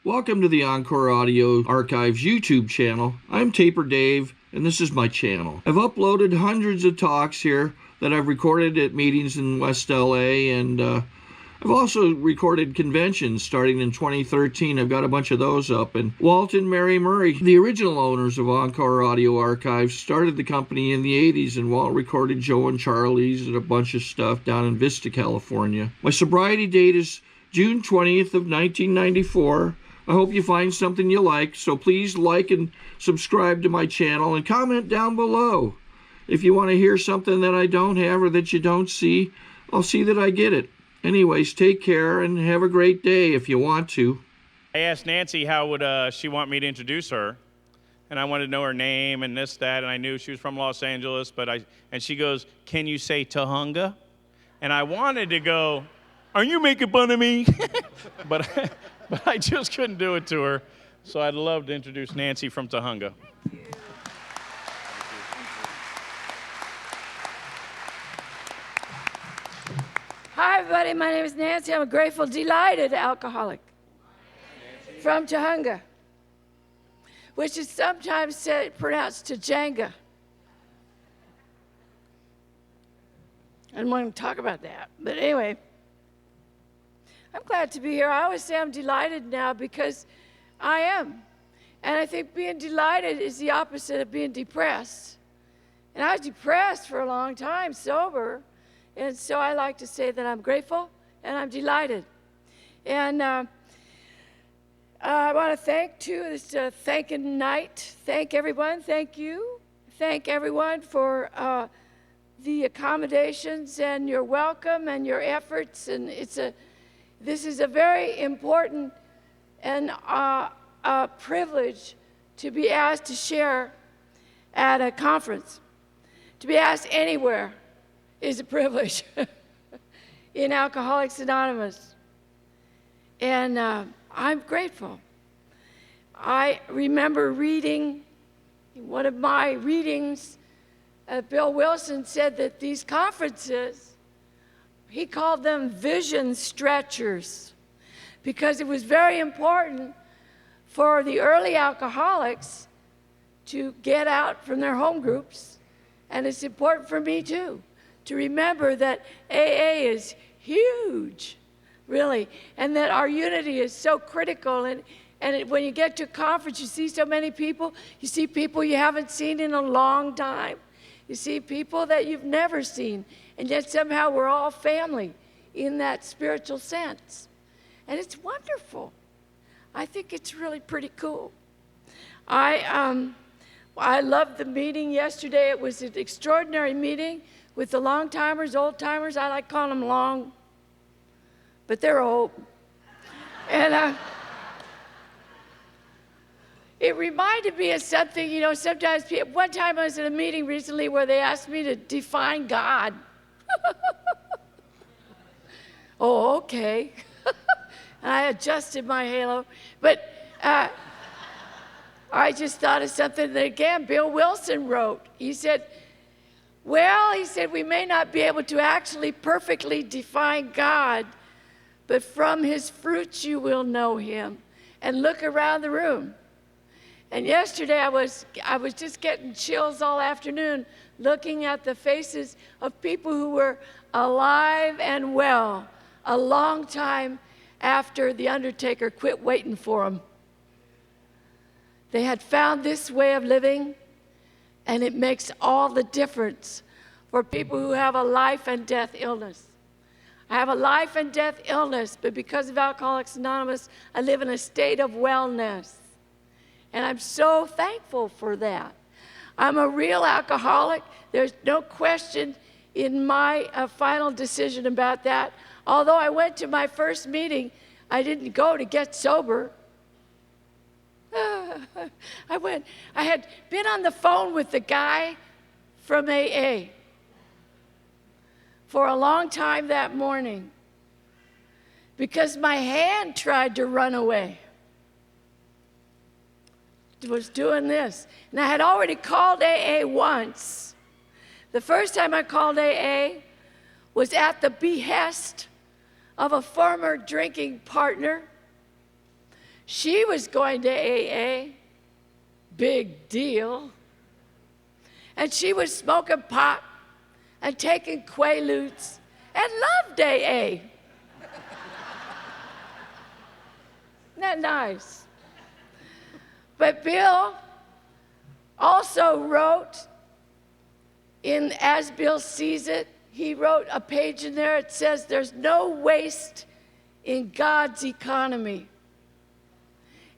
Welcome to the Encore Audio Archives YouTube channel. I'm Taper Dave, and this is my channel. I've uploaded hundreds of talks here that I've recorded at meetings in West LA, and I've also recorded conventions starting in 2013. I've got a bunch of those up. And Walt and Mary Murray, the original owners of Encore Audio Archives, started the company in the 80s, and Walt recorded Joe and Charlie's and a bunch of stuff down in Vista, California. My sobriety date is June 20th of 1994. I hope you find something you like, so please like and subscribe to my channel and comment down below. If you want to hear something that I don't have or that you don't see, I'll see that I get it. Anyways, take care and have a great day if you want to. I asked Nancy how would she want me to introduce her, and I wanted to know her name and this, that, and I knew she was from Los Angeles, and she goes, "Can you say Tujunga?" And I wanted to go, "Are you making fun of me?" but I just couldn't do it to her, so I'd love to introduce Nancy from Tujunga. Hi, everybody. My name is Nancy. I'm a grateful, delighted alcoholic from Tujunga, which is sometimes pronounced Tujunga. I don't want to talk about that. But anyway, I'm glad to be here. I always say I'm delighted now because I am. And I think being delighted is the opposite of being depressed. And I was depressed for a long time, sober. And so I like to say that I'm grateful and I'm delighted. And I want to thank, too, this thanking night. Thank everyone. Thank you. Thank everyone for the accommodations and your welcome and your efforts. And this is a very important and privilege to be asked to share at a conference. To be asked anywhere is a privilege in Alcoholics Anonymous. And I'm grateful. I remember reading, one of my readings, Bill Wilson said that these conferences, he called them vision stretchers, because it was very important for the early alcoholics to get out from their home groups. And it's important for me, too, to remember that AA is huge, really, and that our unity is so critical. And when you get to a conference, you see so many people. You see people you haven't seen in a long time. You see people that you've never seen, and yet somehow we're all family in that spiritual sense. And it's wonderful. I think it's really pretty cool. I loved the meeting yesterday. It was an extraordinary meeting with the long-timers, old-timers. I like calling them long, but they're old. And it reminded me of something, you know, sometimes one time I was at a meeting recently where they asked me to define God. Oh, okay. And I adjusted my halo. But I just thought of something that, again, Bill Wilson wrote. He said, we may not be able to actually perfectly define God, but from his fruits you will know him. And look around the room. And yesterday I was just getting chills all afternoon looking at the faces of people who were alive and well a long time after the undertaker quit waiting for them. They had found this way of living, and it makes all the difference for people who have a life and death illness. I have a life and death illness, but because of Alcoholics Anonymous, I live in a state of wellness. And I'm so thankful for that. I'm a real alcoholic. There's no question in my final decision about that. Although I went to my first meeting, I didn't go to get sober. I had been on the phone with the guy from AA for a long time that morning because my hand tried to run away. It was doing this. And I had already called AA once. The first time I called AA was at the behest of a former drinking partner She was going to AA. Big deal. And she was smoking pot and taking Quaaludes and loved AA. Isn't that nice? But Bill also wrote in As Bill Sees It, he wrote a page in there. It says, there's no waste in God's economy.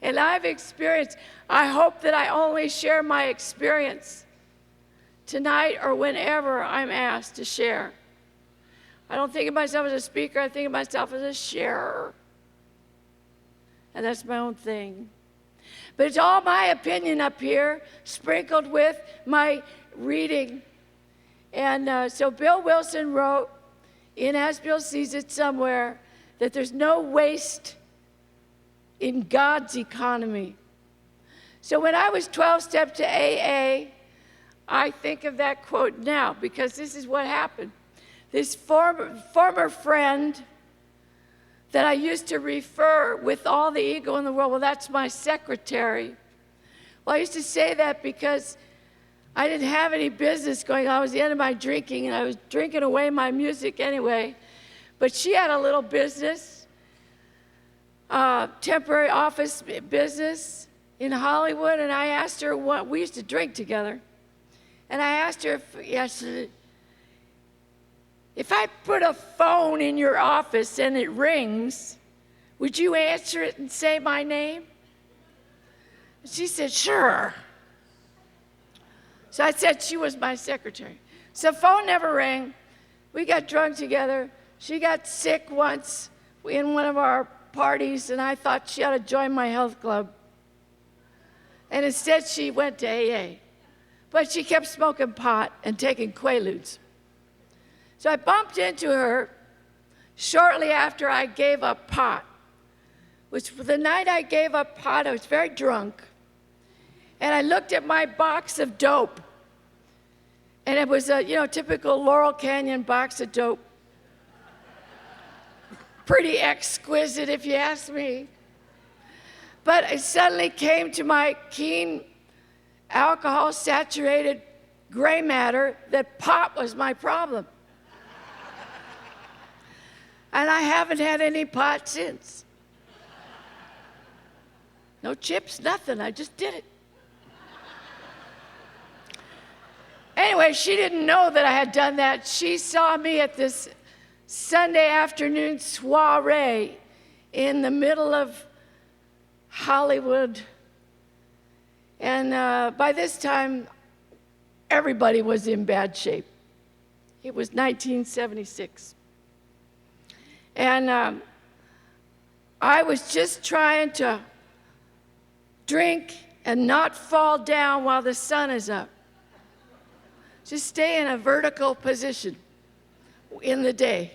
And I've experienced, I hope that I only share my experience tonight or whenever I'm asked to share. I don't think of myself as a speaker, I think of myself as a sharer. And that's my own thing. But it's all my opinion up here, sprinkled with my reading. And so Bill Wilson wrote in As Bill Sees It somewhere that there's no waste in God's economy. So when I was 12-step to AA, I think of that quote now because this is what happened. This former friend that I used to refer with all the ego in the world, well, that's my secretary. Well, I used to say that because I didn't have any business going on. I was the end of my drinking, and I was drinking away my music anyway. But she had a little business, temporary office business in Hollywood, and I asked her what, we used to drink together. And I asked her, if I put a phone in your office and it rings, would you answer it and say my name? She said, sure. So I said she was my secretary. So the phone never rang. We got drunk together. She got sick once in one of our parties, and I thought she ought to join my health club. And instead, she went to AA. But she kept smoking pot and taking Quaaludes. So I bumped into her shortly after I gave up pot, which the night I gave up pot, I was very drunk. And I looked at my box of dope. And it was a, typical Laurel Canyon box of dope. Pretty exquisite, if you ask me. But it suddenly came to my keen alcohol-saturated gray matter that pot was my problem. And I haven't had any pot since. No chips, nothing. I just did it. Anyway, she didn't know that I had done that. She saw me at this Sunday afternoon soiree in the middle of Hollywood. And by this time, everybody was in bad shape. It was 1976. And I was just trying to drink and not fall down while the sun is up. Just stay in a vertical position in the day.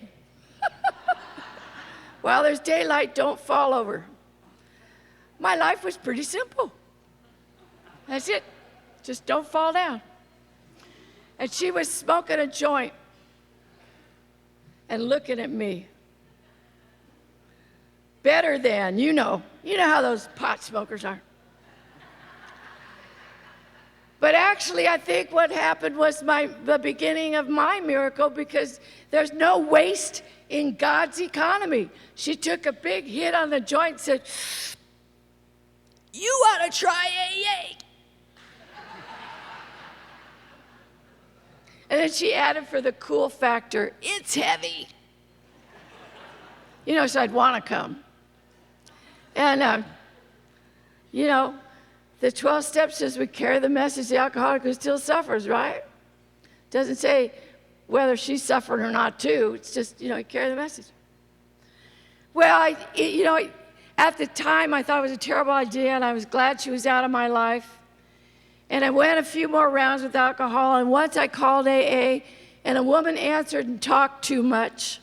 While there's daylight, don't fall over. My life was pretty simple. That's it. Just don't fall down. And she was smoking a joint and looking at me. Better than, you know how those pot smokers are. But actually, I think what happened was the beginning of my miracle, because there's no waste in God's economy. She took a big hit on the joint and said, you ought to try AA. And then she added for the cool factor, it's heavy. So I'd want to come. And, the 12 steps says we carry the message the alcoholic who still suffers, right? Doesn't say whether she suffered or not, too. It's just, you carry the message. Well, at the time, I thought it was a terrible idea, and I was glad she was out of my life. And I went a few more rounds with alcohol, and once I called AA, and a woman answered and talked too much.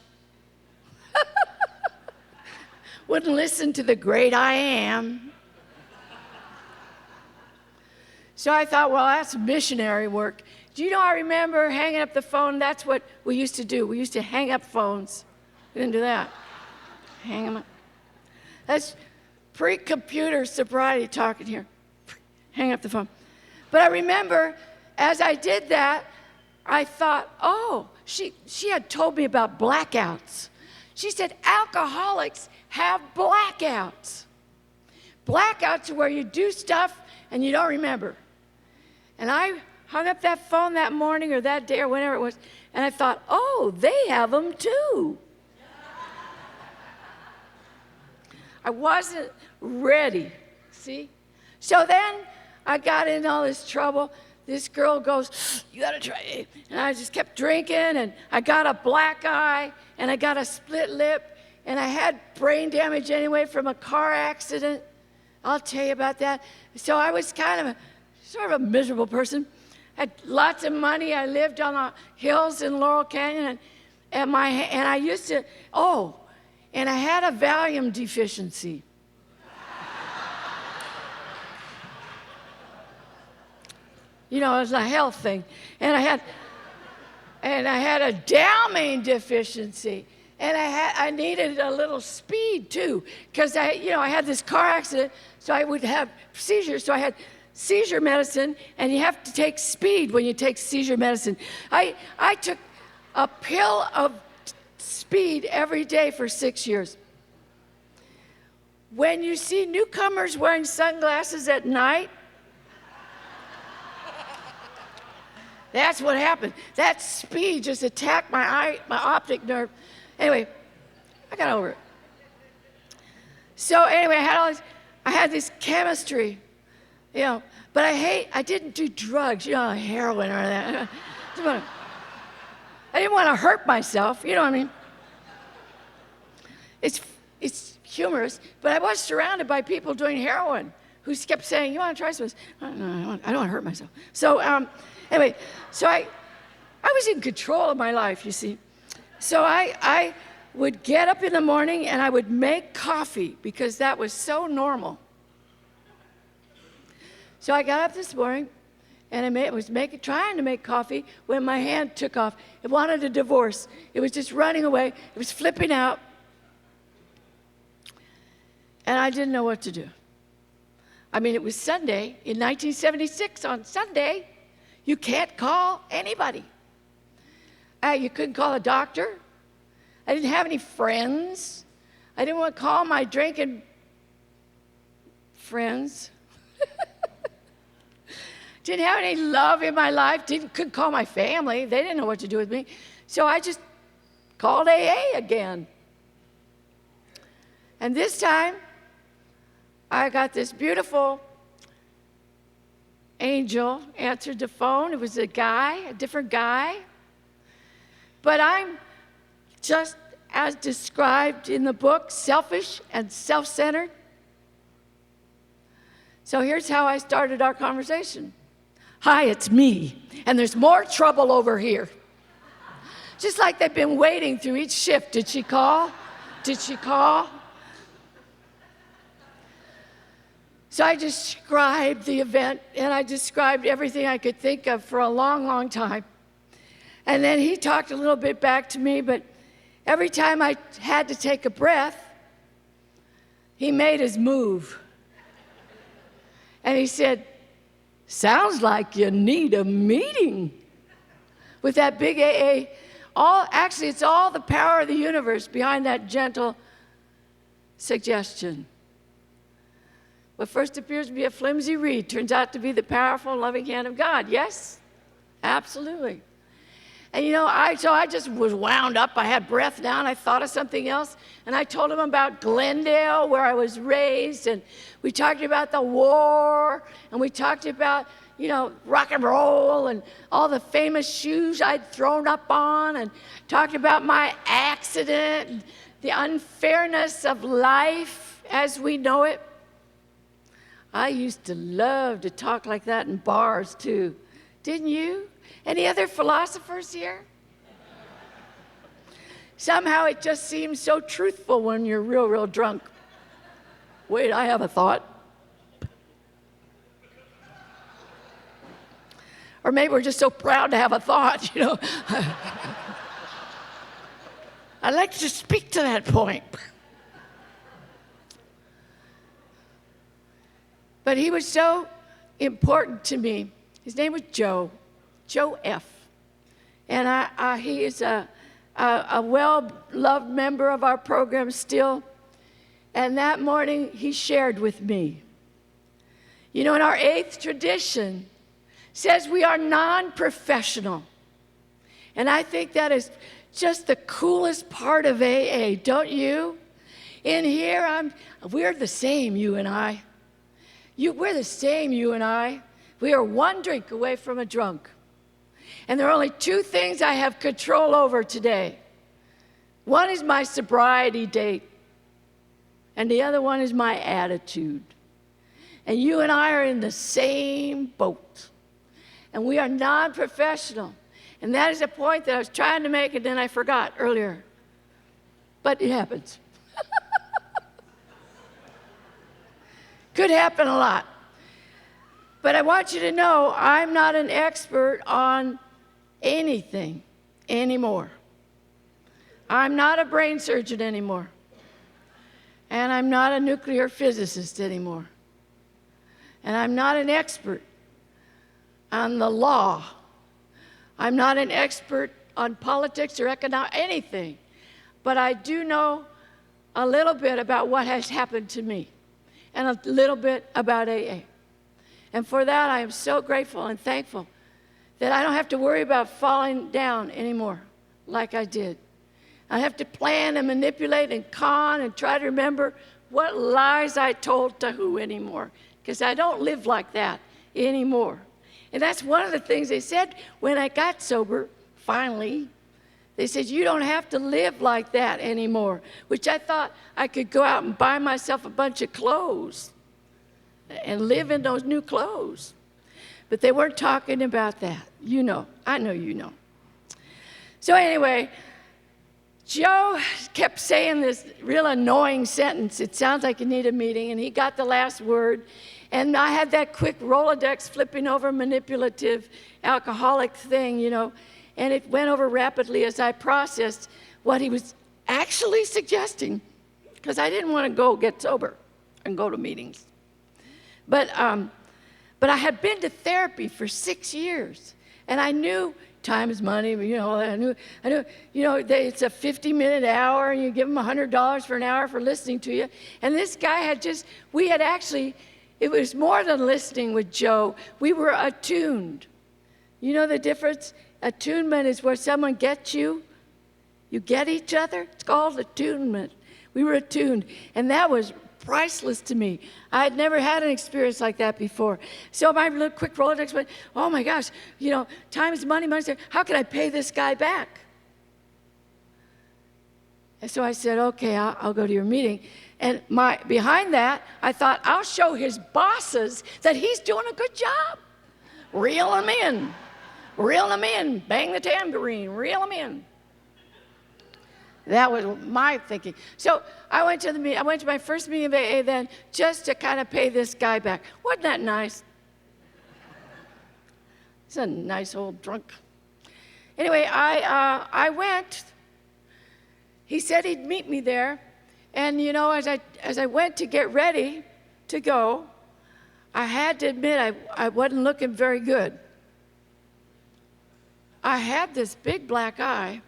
Wouldn't listen to the great I am. So I thought, well, that's missionary work. Do you know, I remember hanging up the phone. That's what we used to do. We used to hang up phones. We didn't do that. Hang them up. pre-computer sobriety talking here. Hang up the phone. But I remember as I did that, I thought, oh, she had told me about blackouts. She said alcoholics have blackouts. Blackouts are where you do stuff and you don't remember. And I hung up that phone that morning or that day or whenever it was, and I thought, oh, they have them too. I wasn't ready, see? So then I got in all this trouble. This girl goes, you gotta try it. And I just kept drinking, and I got a black eye, and I got a split lip, and I had brain damage anyway from a car accident. I'll tell you about that. So I was kind of sort of a miserable person. Had lots of money. I lived on the hills in Laurel Canyon, and I used to, and I had a Valium deficiency. You know, it was a health thing. And I had a Dalmane deficiency. And I needed a little speed too, because I had this car accident, so I would have seizures. So I had seizure medicine, and you have to take speed when you take seizure medicine. I took a pill of speed every day for 6 years. When you see newcomers wearing sunglasses at night, that's what happened. That speed just attacked my eye, my optic nerve. Anyway, I got over it. So anyway, I had this chemistry, but I didn't do drugs, heroin or that. I didn't want to hurt myself, you know what I mean? It's humorous, but I was surrounded by people doing heroin who kept saying, you want to try some? No, I don't want to hurt myself. So anyway, so I was in control of my life, you see. So I would get up in the morning and I would make coffee because that was so normal. So I got up this morning and I was trying to make coffee when my hand took off. It wanted a divorce. It was just running away. It was flipping out. And I didn't know what to do. I mean, it was Sunday in 1976. On Sunday, you can't call anybody. You couldn't call a doctor. I didn't have any friends. I didn't want to call my drinking friends. Didn't have any love in my life. Couldn't call my family. They didn't know what to do with me. So I just called AA again. And this time, I got this beautiful angel answered the phone. It was a different guy. But I'm just as described in the book, selfish and self-centered. So here's how I started our conversation. Hi, it's me, and there's more trouble over here. Just like they've been waiting through each shift. Did she call? Did she call? So I described the event, and I described everything I could think of for a long, long time. And then he talked a little bit back to me, but every time I had to take a breath, he made his move. And he said, sounds like you need a meeting with that big AA. Actually, it's all the power of the universe behind that gentle suggestion. What first appears to be a flimsy reed turns out to be the powerful, loving hand of God. Yes? Absolutely. And I just was wound up. I had breath now, and I thought of something else. And I told him about Glendale, where I was raised. And we talked about the war. And we talked about, rock and roll and all the famous shoes I'd thrown up on. And talked about my accident and the unfairness of life as we know it. I used to love to talk like that in bars, too. Didn't you? Any other philosophers here? Somehow it just seems so truthful when you're real, real drunk. Wait, I have a thought. Or maybe we're just so proud to have a thought, I'd like to speak to that point. But he was so important to me. His name was Joe F. And he is a well-loved member of our program still. And that morning, he shared with me. You know, in our 8th tradition, says we are non-professional. And I think that is just the coolest part of AA, don't you? In here, we're the same, you and I. We're the same, you and I. We are one drink away from a drunk. And there are only 2 things I have control over today. One is my sobriety date, and the other one is my attitude. And you and I are in the same boat. And we are non-professional. And that is a point that I was trying to make, and then I forgot earlier. But it happens. Could happen a lot. But I want you to know I'm not an expert on anything anymore. I'm not a brain surgeon anymore. And I'm not a nuclear physicist anymore. And I'm not an expert on the law. I'm not an expert on politics or anything. But I do know a little bit about what has happened to me and a little bit about AA. And for that, I am so grateful and thankful that I don't have to worry about falling down anymore like I did. I have to plan and manipulate and con and try to remember what lies I told to who anymore, because I don't live like that anymore. And that's one of the things they said when I got sober, finally. They said, you don't have to live like that anymore, which I thought I could go out and buy myself a bunch of clothes and live in those new clothes. But they weren't talking about that. You know. I know you know. So anyway, Joe kept saying this real annoying sentence. It sounds like you need a meeting, and he got the last word. And I had that quick Rolodex flipping over manipulative alcoholic thing, you know, and it went over rapidly as I processed what he was actually suggesting, because I didn't want to go get sober and go to meetings. But I had been to therapy for 6 years, and I knew time is money, you know, I knew, you know, it's a 50-minute hour, and you give them $100 for an hour for listening to you. And this guy had it was more than listening with Joe. We were attuned. You know the difference? Attunement is where someone gets you. You get each other. It's called attunement. We were attuned. And that was priceless to me. I had never had an experience like that before. So my little quick Rolodex went, oh my gosh, you know, time is money, money's there. How can I pay this guy back? And so I said, okay, I'll go to your meeting. And behind that, I thought, I'll show his bosses that he's doing a good job. Reel him in. Reel him in. Bang the tambourine. Reel him in. That was my thinking. So I went to my first meeting of AA then, just to kind of pay this guy back. Wasn't that nice? He's a nice old drunk. Anyway, I went. He said he'd meet me there. And, you know, as I went to get ready to go, I had to admit I wasn't looking very good. I had this big black eye.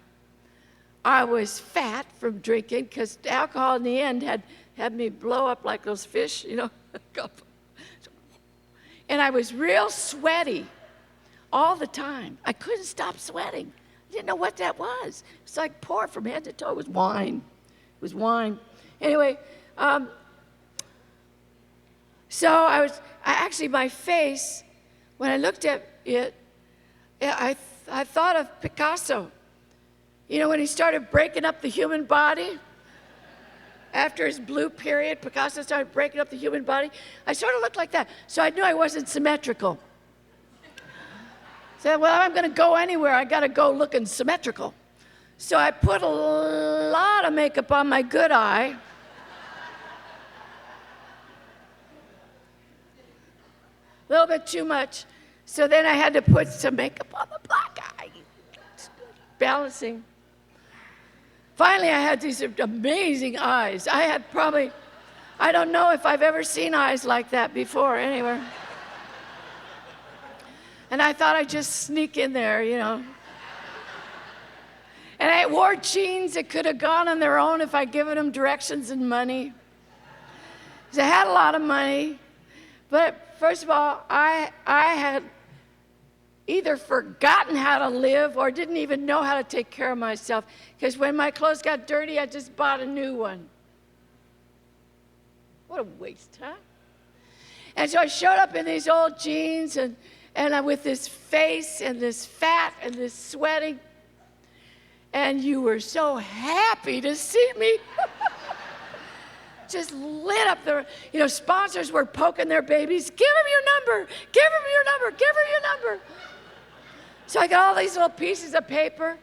I was fat from drinking because alcohol in the end had me blow up like those fish, you know. And I was real sweaty all the time. I couldn't stop sweating. I didn't know what that was. It's like pour from head to toe. It was wine. It was wine. Anyway, so my face, when I looked at it, I thought of Picasso. You know, when he started breaking up the human body, after his blue period, Picasso started breaking up the human body. I sort of looked like that, so I knew I wasn't symmetrical. So, well, I'm going to go anywhere. I got to go looking symmetrical. So I put a lot of makeup on my good eye. A little bit too much. So then I had to put some makeup on the black eye. Balancing. Finally, I had these amazing eyes. I I don't know if I've ever seen eyes like that before anywhere. And I thought I'd just sneak in there, you know. And I wore jeans that could have gone on their own if I'd given them directions and money. 'Cause I had a lot of money. But first of all, I had either forgotten how to live or didn't even know how to take care of myself. Because when my clothes got dirty, I just bought a new one. What a waste, huh? And so I showed up in these old jeans and with this face and this fat and this sweating. And you were so happy to see me. Just lit up the, you know, sponsors were poking their babies. Give them your number. Give them your number. Give her your number. So I got all these little pieces of paper.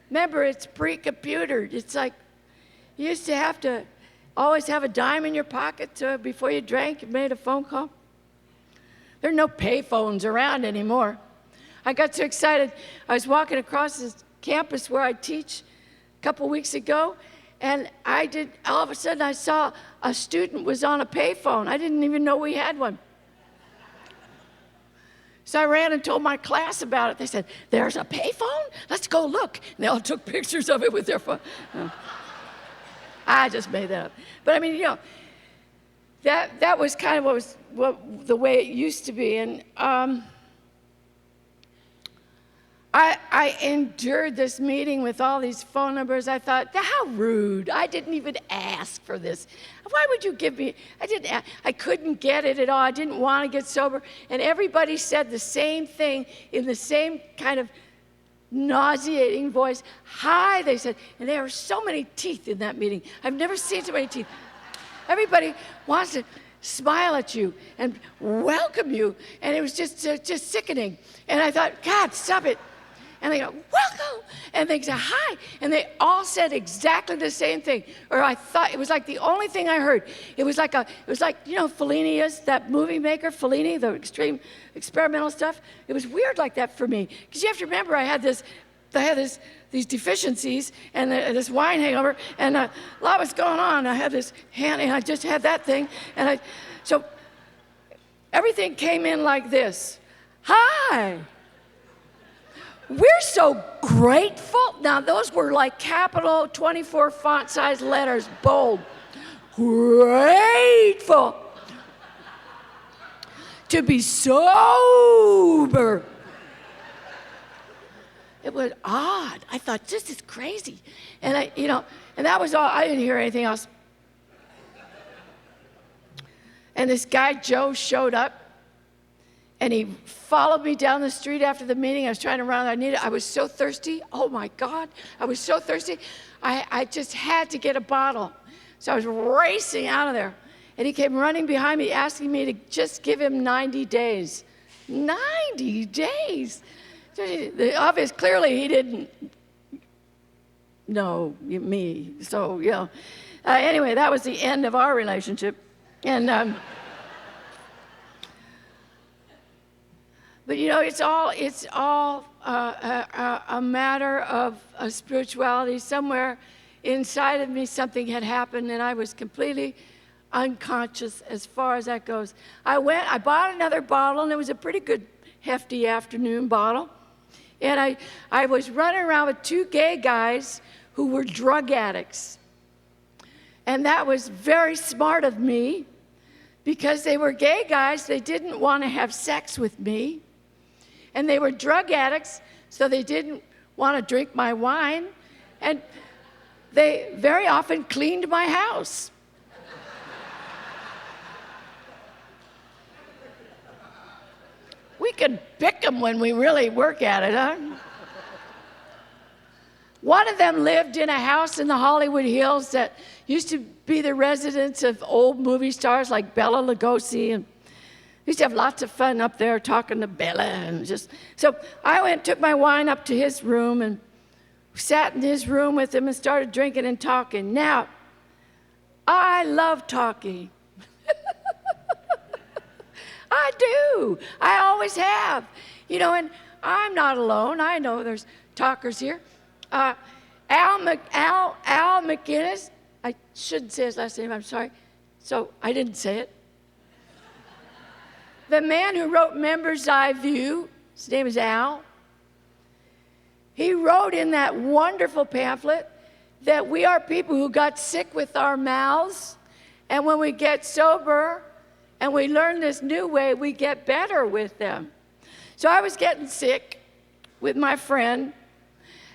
Remember, it's pre-computer. It's like you used to have to always have a dime in your pocket before you drank and made a phone call. There are no pay phones around anymore. I got so excited. I was walking across this campus where I teach a couple weeks ago, and all of a sudden I saw a student was on a pay phone. I didn't even know we had one. So I ran and told my class about it. They said, "There's a pay phone? Let's go look." And they all took pictures of it with their phone. No. I just made that up. But I mean, you know, that was kind of the way it used to be. And I endured this meeting with all these phone numbers. I thought, how rude. I didn't even ask for this. Why would you give me? I couldn't get it at all. I didn't want to get sober. And everybody said the same thing in the same kind of nauseating voice. Hi, they said. And there were so many teeth in that meeting. I've never seen so many teeth. Everybody wants to smile at you and welcome you. And it was just sickening. And I thought, God, stop it. And they go, "Welcome." And they say, "Hi." And they all said exactly the same thing. Or I thought it was like the only thing I heard. It was like, you know, Fellini is that movie maker, Fellini, the extreme experimental stuff. It was weird like that for me. Because you have to remember, I had these deficiencies and this wine hangover, and a lot was going on. I had this hand, and I just had that thing. So everything came in like this. "Hi. We're so grateful." Now, those were like capital 24 font size letters, bold. "Grateful to be sober." It was odd. I thought, this is crazy. And and that was all. I didn't hear anything else. And this guy, Joe, showed up. And he followed me down the street after the meeting. I was trying to run. I was so thirsty. Oh, my God. I was so thirsty. I just had to get a bottle. So I was racing out of there. And he came running behind me, asking me to just give him 90 days. 90 days. Clearly, he didn't know me. So, you know. Anyway, that was the end of our relationship. And... But you know, it's all a matter of spirituality. Somewhere inside of me, something had happened, and I was completely unconscious as far as that goes. I bought another bottle, and it was a pretty good, hefty afternoon bottle. And I was running around with two gay guys who were drug addicts. And that was very smart of me, because they were gay guys. They didn't want to have sex with me. And they were drug addicts, so they didn't want to drink my wine. And they very often cleaned my house. We can pick them when we really work at it, huh? One of them lived in a house in the Hollywood Hills that used to be the residence of old movie stars like Bela Lugosi, and we used to have lots of fun up there talking to Bella and so I took my wine up to his room and sat in his room with him and started drinking and talking. Now, I love talking. I do. I always have. You know, and I'm not alone. I know there's talkers here. Al McInnes, I shouldn't say his last name, I'm sorry. So I didn't say it. The man who wrote Member's Eye View, his name is Al, he wrote in that wonderful pamphlet that we are people who got sick with our mouths, and when we get sober and we learn this new way, we get better with them. So I was getting sick with my friend,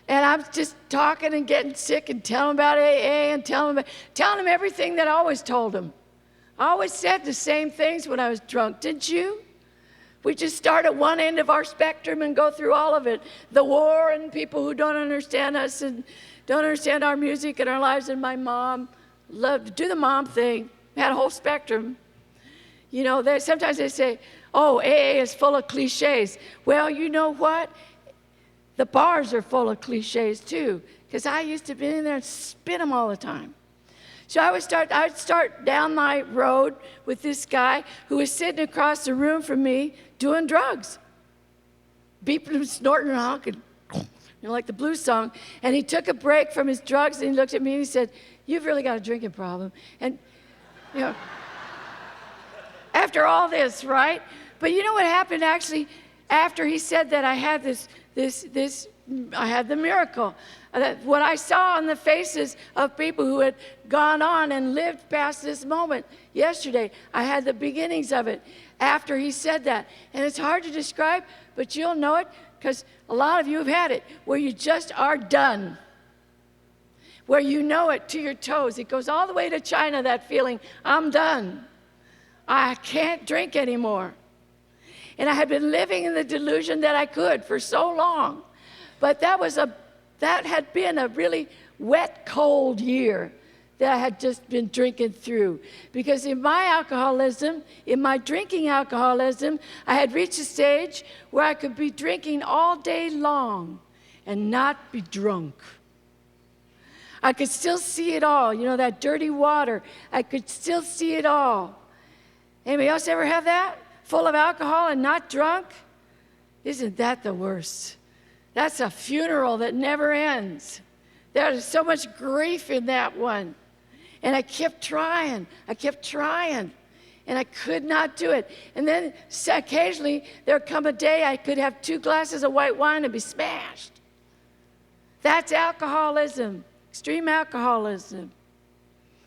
and I was just talking and getting sick and telling him about AA and telling him everything that I always told him. I always said the same things when I was drunk, didn't you? We just start at one end of our spectrum and go through all of it. The war and people who don't understand us and don't understand our music and our lives. And my mom loved to do the mom thing, had a whole spectrum. You know, sometimes they say, oh, AA is full of cliches. Well, you know what? The bars are full of cliches too, because I used to be in there and spit them all the time. So I would start down my road with this guy who was sitting across the room from me doing drugs, beeping and snorting and honking, like the blues song. And he took a break from his drugs and he looked at me and he said, "You've really got a drinking problem." And, you know, after all this, right? But you know what happened actually after he said that? I had I had the miracle. What I saw on the faces of people who had gone on and lived past this moment yesterday, I had the beginnings of it after he said that. And it's hard to describe, but you'll know it because a lot of you have had it, where you just are done, where you know it to your toes. It goes all the way to China, that feeling, I'm done. I can't drink anymore. And I had been living in the delusion that I could for so long. But that had been a really wet, cold year that I had just been drinking through. Because in my alcoholism, in my drinking alcoholism, I had reached a stage where I could be drinking all day long and not be drunk. I could still see it all, you know, that dirty water. I could still see it all. Anybody else ever have that? Full of alcohol and not drunk? Isn't that the worst? That's a funeral that never ends. There is so much grief in that one. And I kept trying, and I could not do it. And then occasionally there would come a day I could have 2 glasses of white wine and be smashed. That's alcoholism, extreme alcoholism.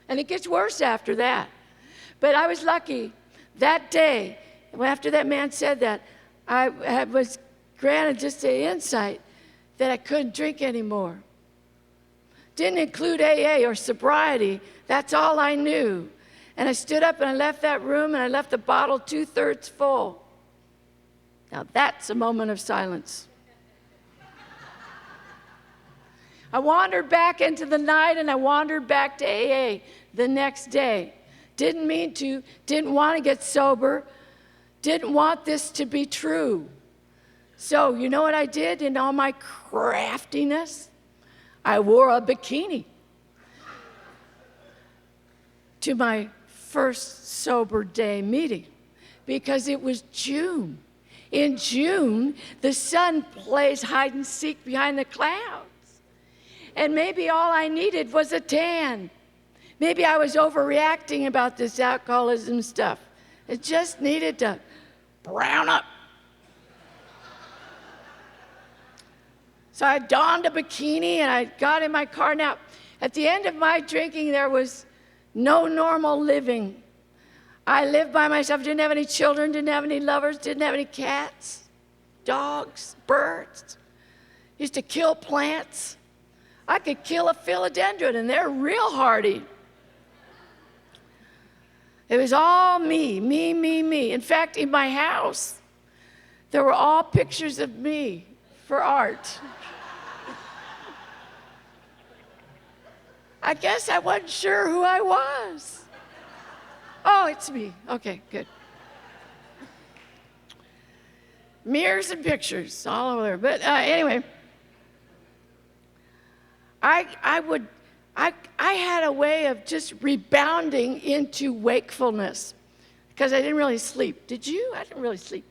And it gets worse after that. But I was lucky that day, after that man said that, I was granted just the insight that I couldn't drink anymore. Didn't include AA or sobriety. That's all I knew. And I stood up and I left that room and I left the bottle 2/3 full. Now that's a moment of silence. I wandered back into the night and I wandered back to AA the next day. Didn't mean to, didn't want to get sober, didn't want this to be true. So, you know what I did in all my craftiness? I wore a bikini to my first sober day meeting because it was June. In June, the sun plays hide and seek behind the clouds. And maybe all I needed was a tan. Maybe I was overreacting about this alcoholism stuff. It just needed to brown up. So I donned a bikini and I got in my car. Now, at the end of my drinking, there was no normal living. I lived by myself, didn't have any children, didn't have any lovers, didn't have any cats, dogs, birds. Used to kill plants. I could kill a philodendron and they're real hardy. It was all me. In fact, in my house, there were all pictures of me for art. I guess I wasn't sure who I was. Oh, it's me. Okay, good. Mirrors and pictures all over there. But anyway, I had a way of just rebounding into wakefulness because I didn't really sleep. Did you? I didn't really sleep.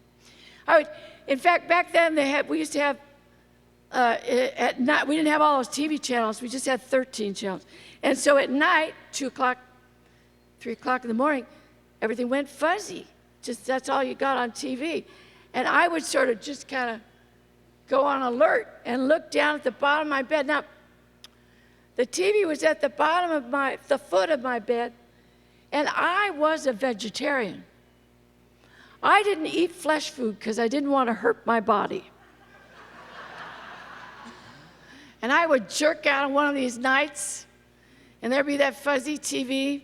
In fact, back then we used to have at night. We didn't have all those TV channels. We just had 13 channels. And so at night, 2 o'clock, 3 o'clock in the morning, everything went fuzzy. Just that's all you got on TV. And I would sort of just kind of go on alert and look down at the bottom of my bed. Now, the TV was at the bottom of the foot of my bed, and I was a vegetarian. I didn't eat flesh food because I didn't want to hurt my body. And I would jerk out on one of these nights, and there'd be that fuzzy TV,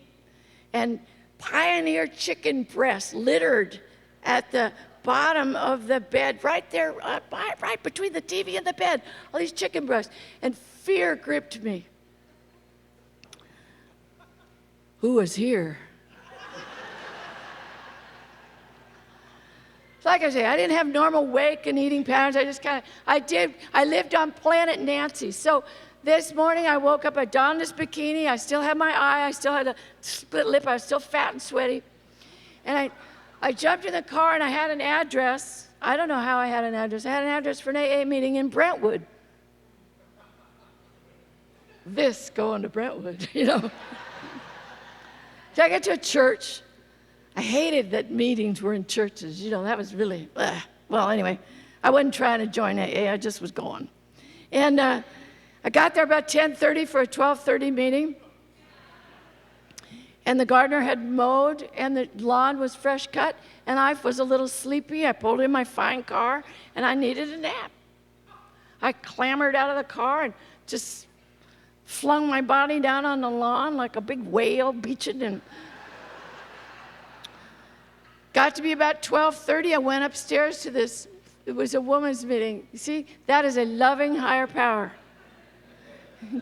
and Pioneer chicken breast littered at the bottom of the bed, right there, right between the TV and the bed, all these chicken breasts. And fear gripped me. Who was here? Like I say, I didn't have normal wake and eating patterns. I lived on Planet Nancy. So this morning I woke up, I donned this bikini, I still had my eye, I still had a split lip, I was still fat and sweaty. And I jumped in the car and I had an address. I don't know how I had an address. I had an address for an AA meeting in Brentwood. This going to Brentwood, you know. So I get to a church. I hated that meetings were in churches. You know, that was really, well, anyway, I wasn't trying to join AA. I just was going. And I got there about 10:30 for a 12:30 meeting. And the gardener had mowed, and the lawn was fresh cut, and I was a little sleepy. I pulled in my fine car, and I needed a nap. I clambered out of the car and just flung my body down on the lawn like a big whale beaching, and got to be about 12:30. I went upstairs to this. It was a woman's meeting. You see, that is a loving higher power.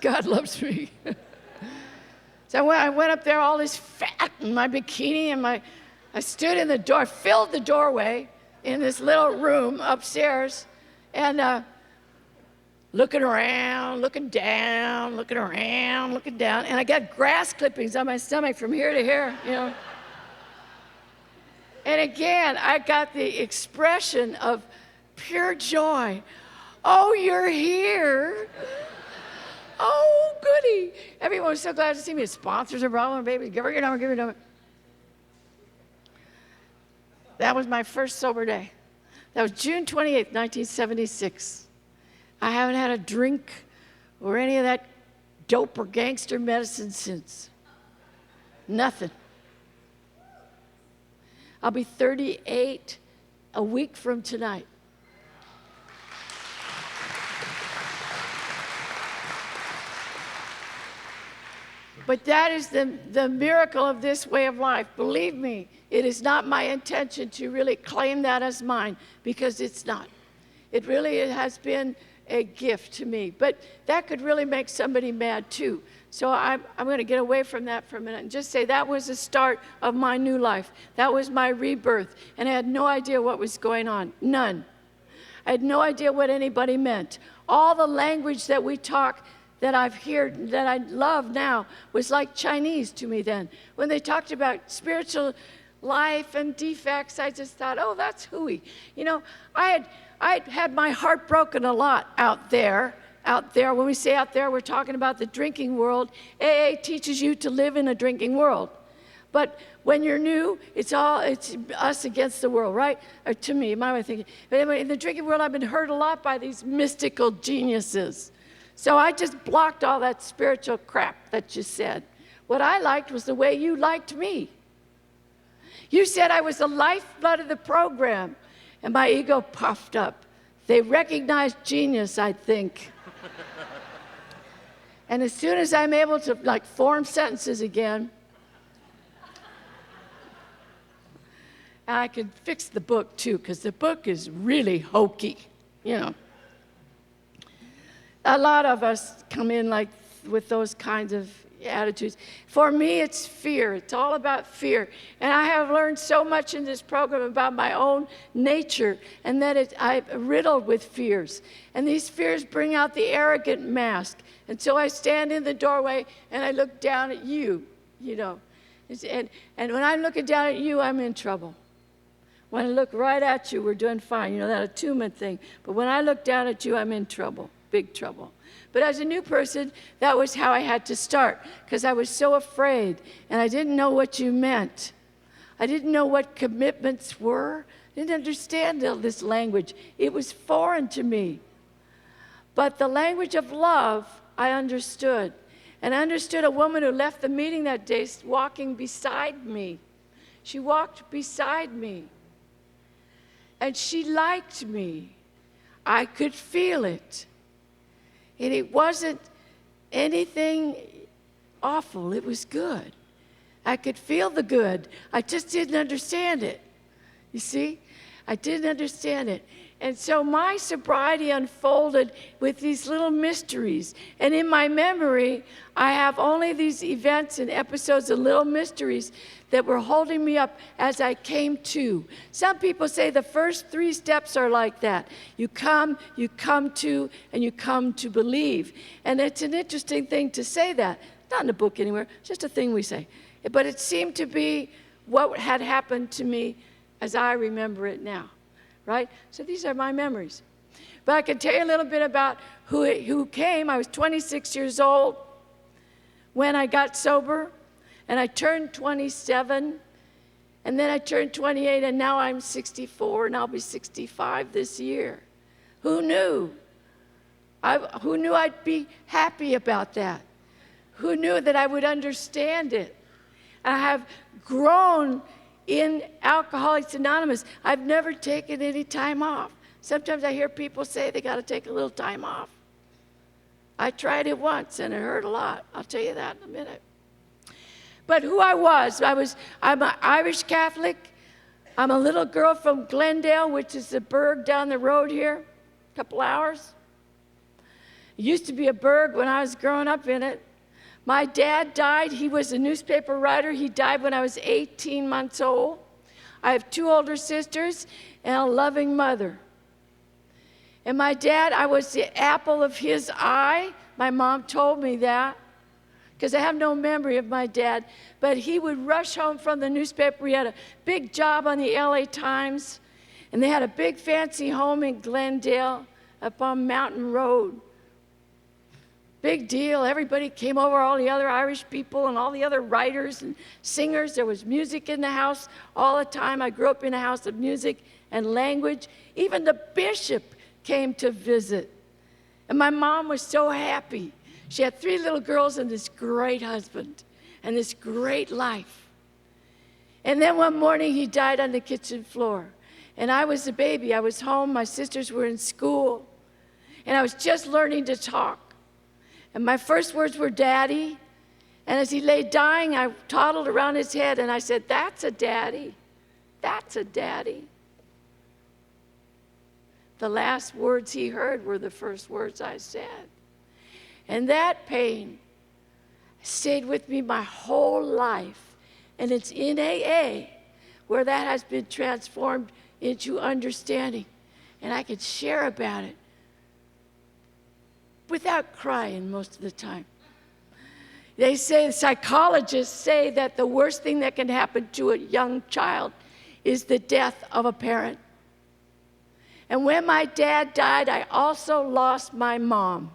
God loves me. So I went up there, all this fat in my bikini, and I stood in the door, filled the doorway in this little room upstairs, and looking around, looking down, looking around, looking down, and I got grass clippings on my stomach from here to here, you know. And again, I got the expression of pure joy. Oh, you're here. Oh, goody. Everyone was so glad to see me. The sponsors are brought baby. Give her your number, give her your number. That was my first sober day. That was June 28th, 1976. I haven't had a drink or any of that dope or gangster medicine since. Nothing. I'll be 38 a week from tonight. But that is the miracle of this way of life. Believe me, it is not my intention to really claim that as mine, because it's not. It really has been a gift to me. But that could really make somebody mad too. So I'm going to get away from that for a minute and just say that was the start of my new life. That was my rebirth. And I had no idea what was going on. None. I had no idea what anybody meant. All the language that we talk that I've heard, that I love now, was like Chinese to me then. When they talked about spiritual life and defects, I just thought, oh, that's hooey. You know, I had my heart broken a lot out there. Out there, when we say out there, we're talking about the drinking world. AA teaches you to live in a drinking world. But when you're new, it's us against the world, right? Or to me, my way of thinking. But anyway, in the drinking world, I've been hurt a lot by these mystical geniuses. So I just blocked all that spiritual crap that you said. What I liked was the way you liked me. You said I was the lifeblood of the program, and my ego puffed up. They recognized genius, I think. And as soon as I'm able to form sentences again, I can fix the book too, because the book is really hokey, you know. A lot of us come in with those kinds of attitudes. For me, it's fear. It's all about fear. And I have learned so much in this program about my own nature, and that I'm riddled with fears. And these fears bring out the arrogant mask. And so I stand in the doorway and I look down at you, you know. And when I'm looking down at you, I'm in trouble. When I look right at you, we're doing fine. You know, that attunement thing. But when I look down at you, I'm in trouble. big trouble. But as a new person, that was how I had to start, because I was so afraid, and I didn't know what you meant. I didn't know what commitments were. I didn't understand all this language. It was foreign to me. But the language of love, I understood. And I understood a woman who left the meeting that day walking beside me. She walked beside me. And she liked me. I could feel it. And it wasn't anything awful. It was good. I could feel the good. I just didn't understand it. You see? I didn't understand it. And so my sobriety unfolded with these little mysteries. And in my memory, I have only these events and episodes and little mysteries that were holding me up as I came to. Some people say the first 3 steps are like that. You come to, and you come to believe. And it's an interesting thing to say that. Not in a book anywhere, it's just a thing we say. But it seemed to be what had happened to me as I remember it now, right? So these are my memories. But I can tell you a little bit about who came. I was 26 years old when I got sober, and I turned 27, and then I turned 28, and now I'm 64, and I'll be 65 this year. Who knew? Who knew I'd be happy about that? Who knew that I would understand it? I have grown in Alcoholics Anonymous. I've never taken any time off. Sometimes I hear people say they got to take a little time off. I tried it once and it hurt a lot. I'll tell you that in a minute. But who I was I'm an Irish Catholic. I'm a little girl from Glendale, which is a burg down the road here, a couple hours. It used to be a burg when I was growing up in it. My dad died. He was a newspaper writer. He died when I was 18 months old. I have 2 older sisters and a loving mother. And my dad, I was the apple of his eye. My mom told me that, because I have no memory of my dad. But he would rush home from the newspaper. He had a big job on the LA Times, and they had a big fancy home in Glendale up on Mountain Road. Big deal. Everybody came over, all the other Irish people and all the other writers and singers. There was music in the house all the time. I grew up in a house of music and language. Even the bishop came to visit. And my mom was so happy. She had 3 little girls and this great husband and this great life. And then one morning he died on the kitchen floor. And I was a baby. I was home. My sisters were in school. And I was just learning to talk. And my first words were, Daddy. And as he lay dying, I toddled around his head and I said, that's a daddy. That's a daddy. The last words he heard were the first words I said. And that pain stayed with me my whole life. And it's in AA where that has been transformed into understanding. And I can share about it without crying most of the time. They say, psychologists say that the worst thing that can happen to a young child is the death of a parent. And when my dad died, I also lost my mom.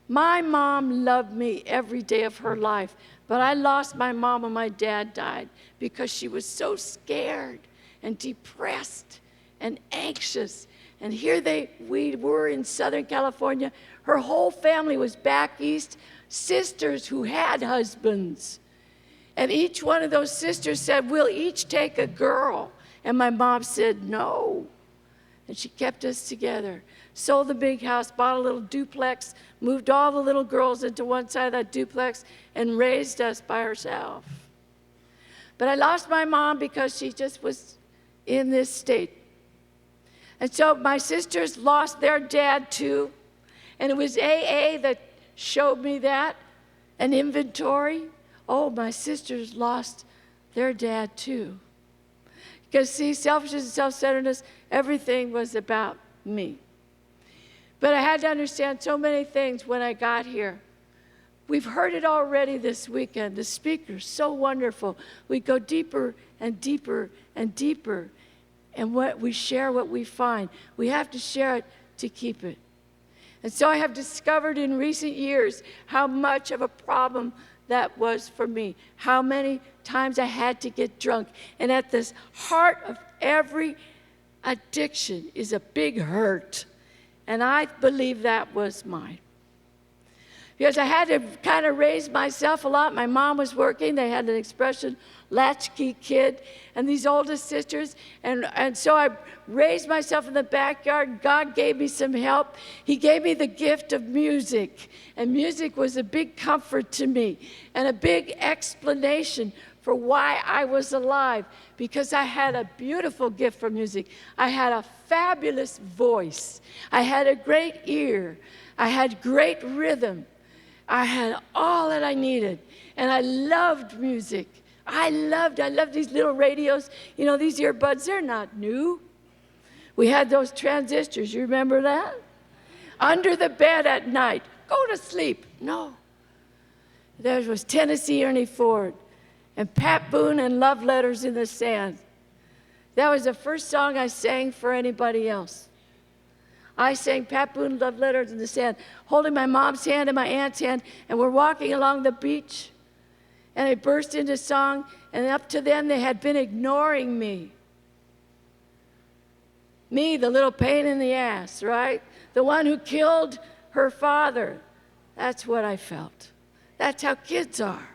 My mom loved me every day of her life, but I lost my mom when my dad died because she was so scared and depressed and anxious. And here we were in Southern California. Her whole family was back east, sisters who had husbands. And each one of those sisters said, we'll each take a girl. And my mom said, no. And she kept us together. Sold the big house, bought a little duplex, moved all the little girls into one side of that duplex, and raised us by herself. But I lost my mom because she just was in this state. And so my sisters lost their dad too. And it was AA that showed me that, an inventory. Oh, my sisters lost their dad too. Because see, selfishness and self-centeredness, everything was about me. But I had to understand so many things when I got here. We've heard it already this weekend. The speaker's so wonderful. We go deeper and deeper and deeper. And what we share what we find. We have to share it to keep it. And so I have discovered in recent years how much of a problem that was for me, how many times I had to get drunk. And at the heart of every addiction is a big hurt. And I believe that was mine. Because I had to kind of raise myself a lot. My mom was working. They had an expression, latchkey kid, and these oldest sisters. And so I raised myself in the backyard. God gave me some help. He gave me the gift of music. And music was a big comfort to me and a big explanation for why I was alive, because I had a beautiful gift for music. I had a fabulous voice. I had a great ear. I had great rhythm. I had all that I needed, and I loved music. I loved these little radios. You know, these earbuds, they're not new. We had those transistors, you remember that? Under the bed at night, go to sleep. No. There was Tennessee Ernie Ford and Pat Boone and Love Letters in the Sand. That was the first song I sang for anybody else. I sang Pat Boone, Love Letters in the Sand, holding my mom's hand and my aunt's hand, and we're walking along the beach, and I burst into song, and up to then they had been ignoring me. Me, the little pain in the ass, right? The one who killed her father. That's what I felt. That's how kids are.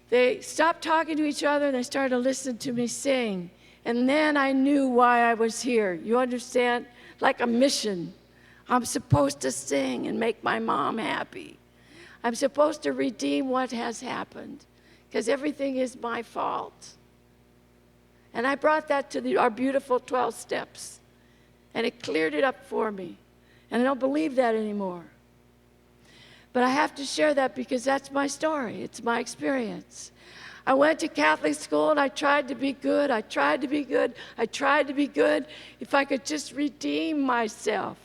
They stopped talking to each other, and they started to listen to me sing. And then I knew why I was here. You understand? Like a mission. I'm supposed to sing and make my mom happy. I'm supposed to redeem what has happened, because everything is my fault. And I brought that to our beautiful 12 steps, and it cleared it up for me. And I don't believe that anymore. But I have to share that because that's my story. It's my experience. I went to Catholic school, and I tried to be good. I tried to be good. I tried to be good if I could just redeem myself.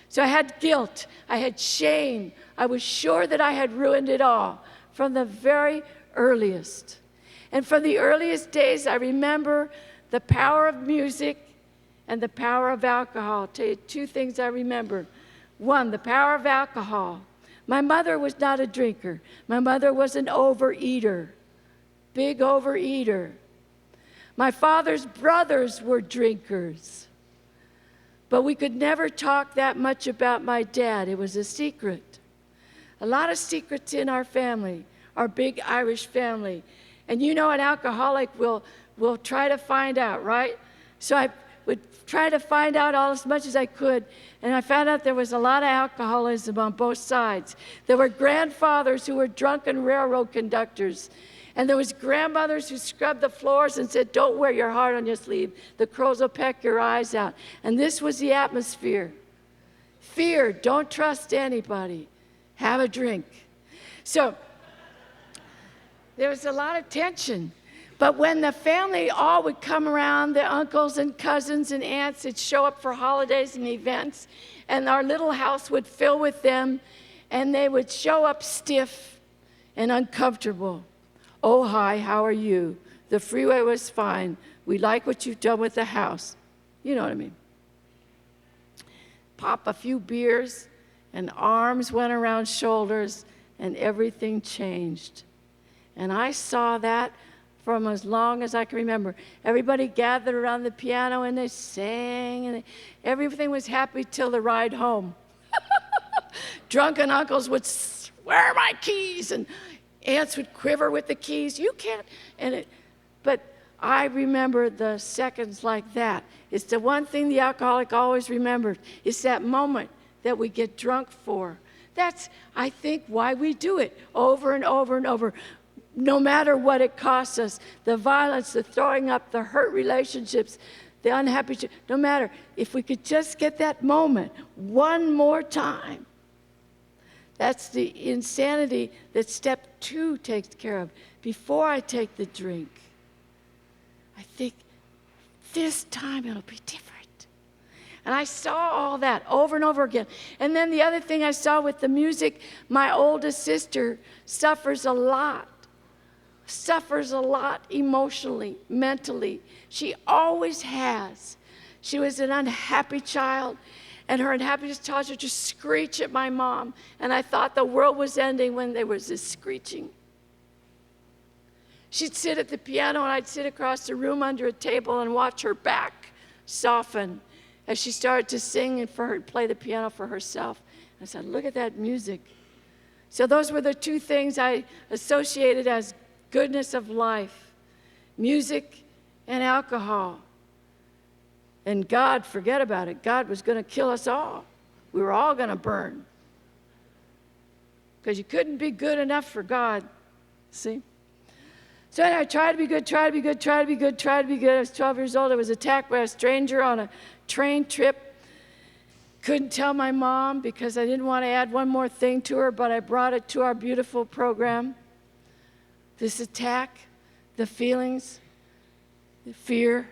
So I had guilt. I had shame. I was sure that I had ruined it all from the very earliest. And from the earliest days, I remember the power of music and the power of alcohol. I'll tell you two things I remember. One, the power of alcohol. My mother was not a drinker. My mother was an overeater. Big overeater. My father's brothers were drinkers. But we could never talk that much about my dad. It was a secret. A lot of secrets in our family, our big Irish family. And you know an alcoholic will try to find out, right? So I would try to find out as much as I could. And I found out there was a lot of alcoholism on both sides. There were grandfathers who were drunken railroad conductors. And there was grandmothers who scrubbed the floors and said, don't wear your heart on your sleeve. The crows will peck your eyes out. And this was the atmosphere. Fear, don't trust anybody. Have a drink. So there was a lot of tension. But when the family all would come around, the uncles and cousins and aunts would show up for holidays and events, and our little house would fill with them, and they would show up stiff and uncomfortable. Oh, hi, how are you? The freeway was fine. We like what you've done with the house. You know what I mean. Pop a few beers, and arms went around shoulders, and everything changed. And I saw that from as long as I can remember. Everybody gathered around the piano, and they sang, and everything was happy till the ride home. Drunken uncles would, where are my keys? And aunts would quiver with the keys. You can't. But I remember the seconds like that. It's the one thing the alcoholic always remembers. It's that moment that we get drunk for. That's, I think, why we do it over and over and over. No matter what it costs us, the violence, the throwing up, the hurt relationships, the unhappy, no matter. If we could just get that moment one more time. That's the insanity that step 2 takes care of. Before I take the drink, I think this time it'll be different. And I saw all that over and over again. And then the other thing I saw with the music, my oldest sister suffers a lot emotionally, mentally. She always has. She was an unhappy child. and her unhappiness caused her to screech at my mom. And I thought the world was ending when there was this screeching. She'd sit at the piano, and I'd sit across the room under a table and watch her back soften as she started to sing and for her to play the piano for herself. I said, look at that music. So those were the two things I associated as goodness of life: music and alcohol. And God, forget about it. God was going to kill us all. We were all going to burn. Because you couldn't be good enough for God. See? So anyway, I tried to be good, tried to be good, tried to be good, tried to be good. I was 12 years old. I was attacked by a stranger on a train trip. Couldn't tell my mom because I didn't want to add one more thing to her, but I brought it to our beautiful program. This attack, the feelings, the fear,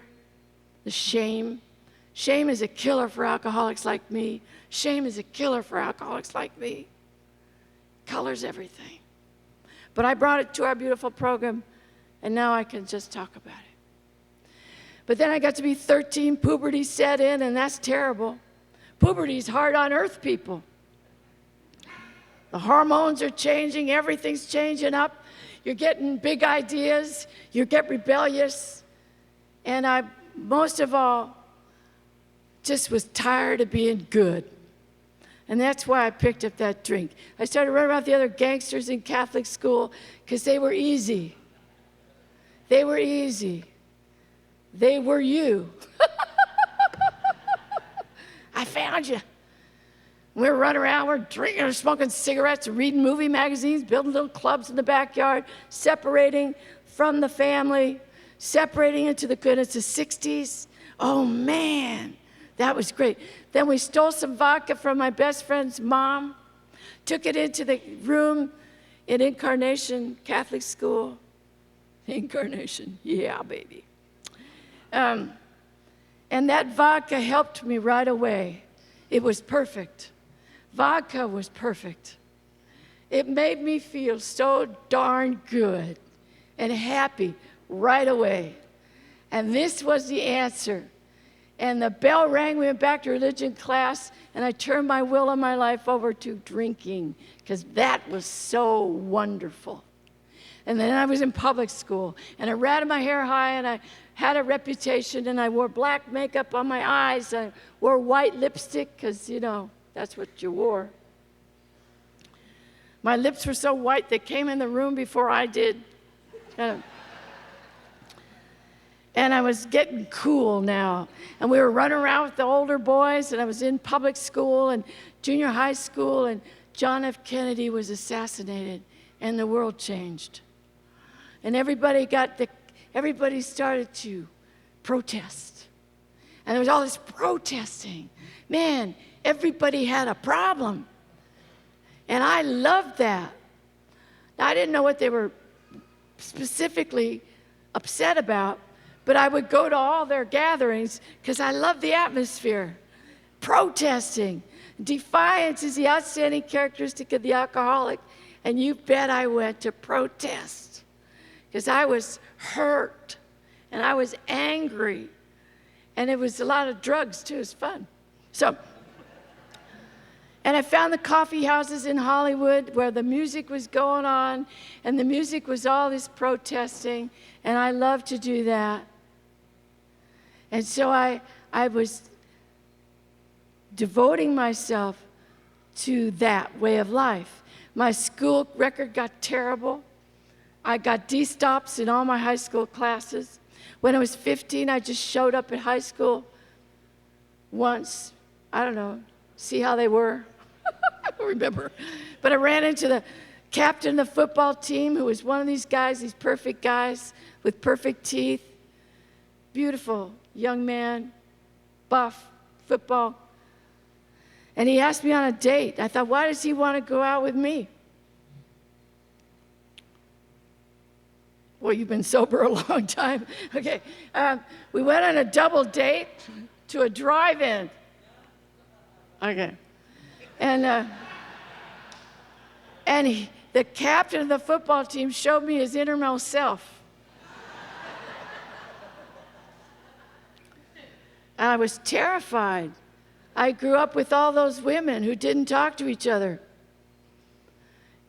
the shame. Shame is a killer for alcoholics like me. Shame is a killer for alcoholics like me. Colors everything. But I brought it to our beautiful program, and now I can just talk about it. But then I got to be 13, puberty set in, and that's terrible. Puberty's hard on earth, people. The hormones are changing, everything's changing up. You're getting big ideas, you get rebellious, and I, most of all, just was tired of being good. And that's why I picked up that drink. I started running around with the other gangsters in Catholic school because they were easy. They were easy. They were you. I found you. We were running around, we're drinking or smoking cigarettes, reading movie magazines, building little clubs in the backyard, separating from the family, separating into the goodness of the 60s. Oh, man, that was great. Then we stole some vodka from my best friend's mom, took it into the room in Incarnation Catholic School. Incarnation, yeah, baby. And that vodka helped me right away. It was perfect. Vodka was perfect. It made me feel so darn good and happy right away. And this was the answer. And the bell rang, we went back to religion class, and I turned my will and my life over to drinking, because that was so wonderful. And then I was in public school, and I ratted my hair high, and I had a reputation, and I wore black makeup on my eyes. I wore white lipstick, because, you know, that's what you wore. My lips were so white, they came in the room before I did. And I was getting cool now. And we were running around with the older boys, and I was in public school and junior high school, and John F. Kennedy was assassinated, and the world changed. And everybody started to protest. And there was all this protesting. Man, everybody had a problem. And I loved that. Now, I didn't know what they were specifically upset about, but I would go to all their gatherings because I loved the atmosphere. Protesting. Defiance is the outstanding characteristic of the alcoholic. And you bet I went to protest because I was hurt and I was angry. And it was a lot of drugs, too. It was fun. And I found the coffee houses in Hollywood where the music was going on, and the music was all this protesting, and I loved to do that. And so I was devoting myself to that way of life. My school record got terrible. I got D-stops in all my high school classes. When I was 15, I just showed up at high school once, I don't know, see how they were. I don't remember. But I ran into the captain of the football team, who was one of these guys, these perfect guys with perfect teeth. Beautiful young man, buff, football. And he asked me on a date. I thought, why does he want to go out with me? Well, you've been sober a long time. Okay. We went on a double date to a drive-in. Okay. And the captain of the football team showed me his innermost self. And I was terrified. I grew up with all those women who didn't talk to each other.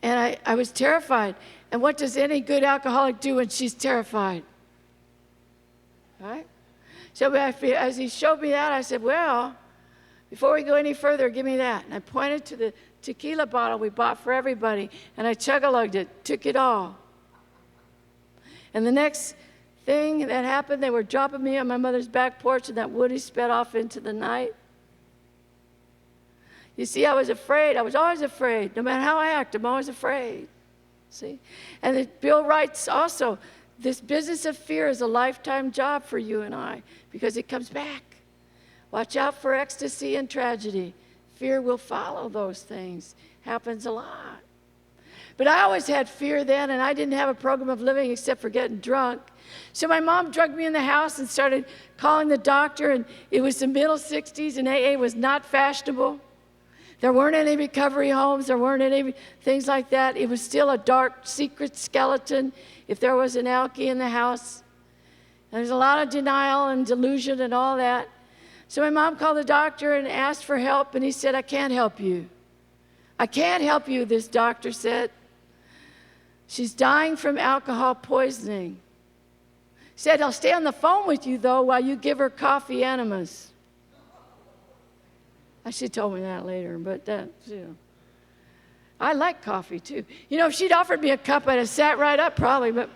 And I was terrified. And what does any good alcoholic do when she's terrified? Right? So as he showed me that, I said, well, before we go any further, give me that. And I pointed to the tequila bottle we bought for everybody, and I chug-a-lugged it, took it all. And the next thing that happened, they were dropping me on my mother's back porch, and that Woody sped off into the night. You see, I was afraid. I was always afraid. No matter how I act, I'm always afraid. See? And Bill writes also, this business of fear is a lifetime job for you and I, because it comes back. Watch out for ecstasy and tragedy. Fear will follow those things. Happens a lot. But I always had fear then, and I didn't have a program of living except for getting drunk. So my mom drugged me in the house and started calling the doctor, and it was the middle 60s, and AA was not fashionable. There weren't any recovery homes. There weren't any things like that. It was still a dark, secret skeleton if there was an alkie in the house. There was a lot of denial and delusion and all that. So my mom called the doctor and asked for help, and he said, I can't help you. I can't help you, this doctor said. She's dying from alcohol poisoning. He said, I'll stay on the phone with you, though, while you give her coffee enemas. She told me that later, but I like coffee, too. You know, if she'd offered me a cup, I'd have sat right up probably, but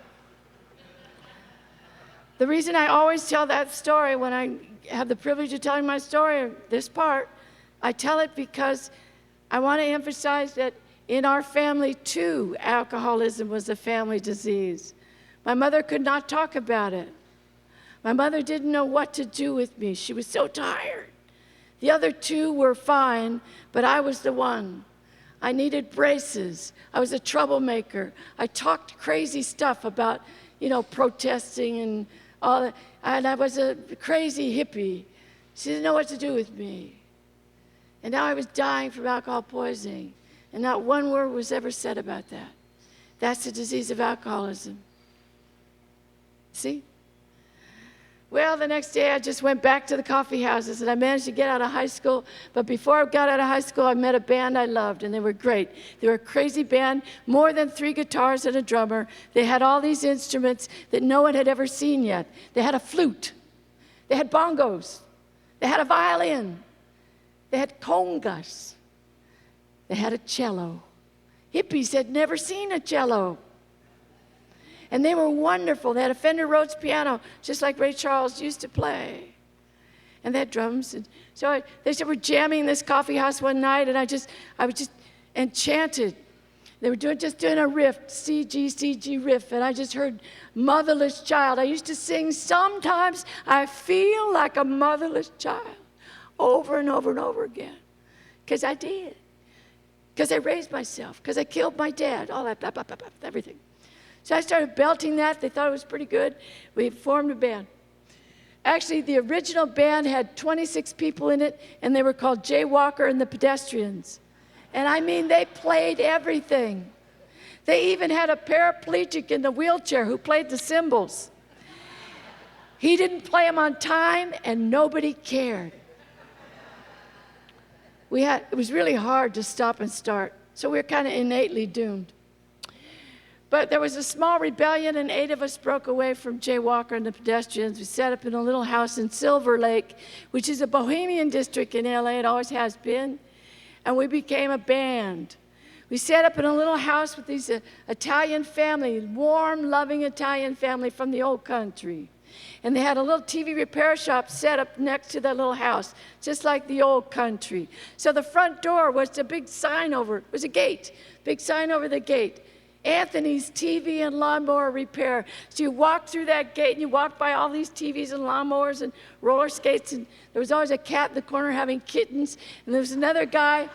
the reason I always tell that story when I have the privilege of telling my story, this part, I tell it because I want to emphasize that in our family, too, alcoholism was a family disease. My mother could not talk about it. My mother didn't know what to do with me. She was so tired. The other two were fine, but I was the one. I needed braces. I was a troublemaker. I talked crazy stuff about, protesting and all that. And I was a crazy hippie. She didn't know what to do with me. And now I was dying from alcohol poisoning. And not one word was ever said about that. That's the disease of alcoholism. See? Well, the next day I just went back to the coffee houses, and I managed to get out of high school. But before I got out of high school, I met a band I loved, and they were great. They were a crazy band, more than 3 guitars and a drummer. They had all these instruments that no one had ever seen yet. They had a flute. They had bongos. They had a violin. They had congas. They had a cello. Hippies had never seen a cello. And they were wonderful. They had a Fender Rhodes piano, just like Ray Charles used to play. And they had drums. And so they said, we're jamming in this coffee house one night, and I was just enchanted. They were just doing a riff, C, G riff, and I just heard Motherless Child. I used to sing, sometimes I feel like a motherless child, over and over and over again. Because I did. Because I raised myself. Because I killed my dad. All that, blah, blah, blah, blah, everything. So I started belting that. They thought it was pretty good. We formed a band. Actually, the original band had 26 people in it, and they were called Jay Walker and the Pedestrians. And I mean, they played everything. They even had a paraplegic in the wheelchair who played the cymbals. He didn't play them on time, and nobody cared. It was really hard to stop and start, so we were kind of innately doomed. But there was a small rebellion, and 8 of us broke away from Jay Walker and the Pedestrians. We set up in a little house in Silver Lake, which is a bohemian district in LA. It always has been. And we became a band. We set up in a little house with these Italian family, warm, loving Italian family from the old country. And they had a little TV repair shop set up next to that little house, just like the old country. So the front door was a big sign over, it was a gate, big sign over the gate. Anthony's TV and lawnmower repair. So you walk through that gate and you walk by all these TVs and lawnmowers and roller skates, and there was always a cat in the corner having kittens, and there was another guy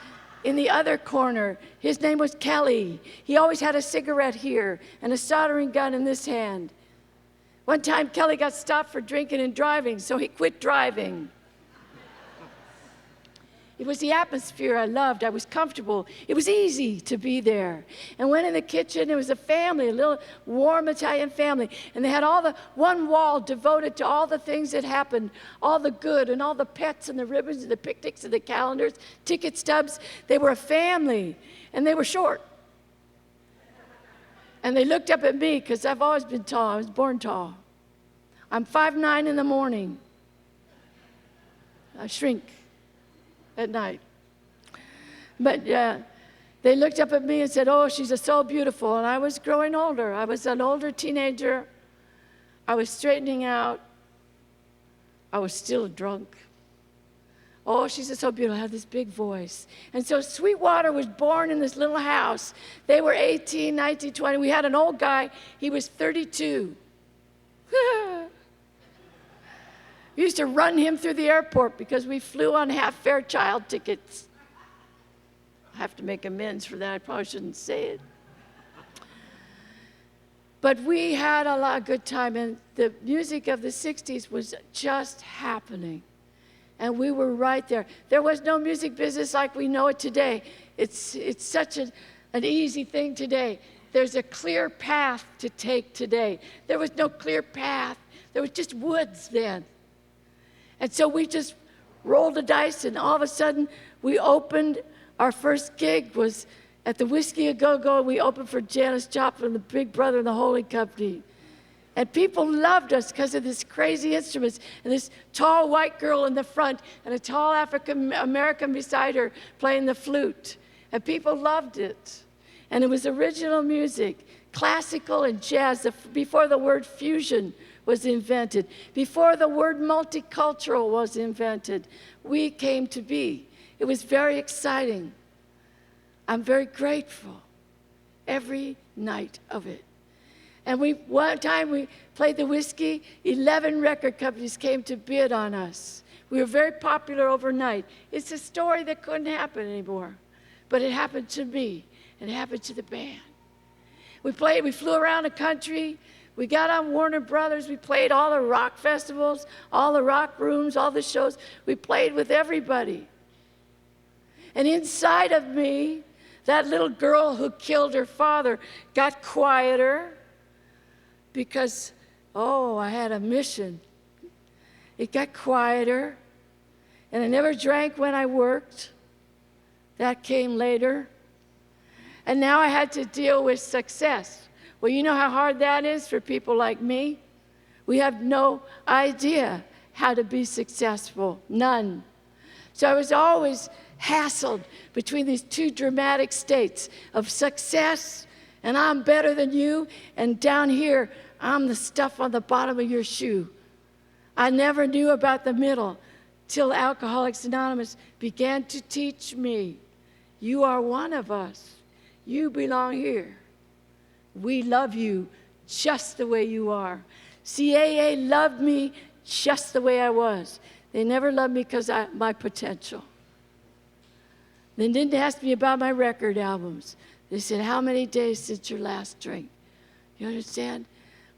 in the other corner. His name was Kelly. He always had a cigarette here and a soldering gun in this hand. One time Kelly got stopped for drinking and driving, so he quit driving. It was the atmosphere I loved. I was comfortable. It was easy to be there. And went in the kitchen. There was a family, a little warm Italian family. And they had all the one wall devoted to all the things that happened, all the good and all the pets and the ribbons and the picnics and the calendars, ticket stubs. They were a family. And they were short. And they looked up at me because I've always been tall. I was born tall. I'm 5'9" in the morning. I shrink at night. But they looked up at me and said, oh, she's so beautiful. And I was growing older. I was an older teenager. I was straightening out. I was still drunk. Oh, she's so beautiful. I had this big voice. And so Sweetwater was born in this little house. They were 18, 19, 20. We had an old guy. He was 32. We used to run him through the airport because we flew on half-fare child tickets. I have to make amends for that. I probably shouldn't say it. But we had a lot of good time, and the music of the 60s was just happening. And we were right there. There was no music business like we know it today. It's such an easy thing today. There's a clear path to take today. There was no clear path. There was just woods then. And so we just rolled the dice, and all of a sudden, we opened. Our first gig was at the Whiskey A Go-Go, and we opened for Janis Joplin, the Big Brother and the Holding Company. And people loved us because of this crazy instruments, and this tall white girl in the front, and a tall African American beside her playing the flute. And people loved it. And it was original music, classical and jazz, before the word fusion was invented, before the word multicultural was invented. We came to be. It was very exciting. I'm very grateful every night of it. And one time we played the Whiskey, 11 record companies came to bid on us. We were very popular overnight. It's a story that couldn't happen anymore, but it happened to me, and it happened to the band. We flew around the country. We got on Warner Brothers. We played all the rock festivals, all the rock rooms, all the shows. We played with everybody. And inside of me, that little girl who killed her father got quieter because, I had a mission. It got quieter. And I never drank when I worked. That came later. And now I had to deal with success. Well, you know how hard that is for people like me? We have no idea how to be successful, none. So I was always hassled between these two dramatic states of success, and I'm better than you, and down here, I'm the stuff on the bottom of your shoe. I never knew about the middle till Alcoholics Anonymous began to teach me, you are one of us. You belong here. We love you just the way you are. CAA loved me just the way I was. They never loved me because of my potential. They didn't ask me about my record albums. They said, how many days since your last drink? You understand?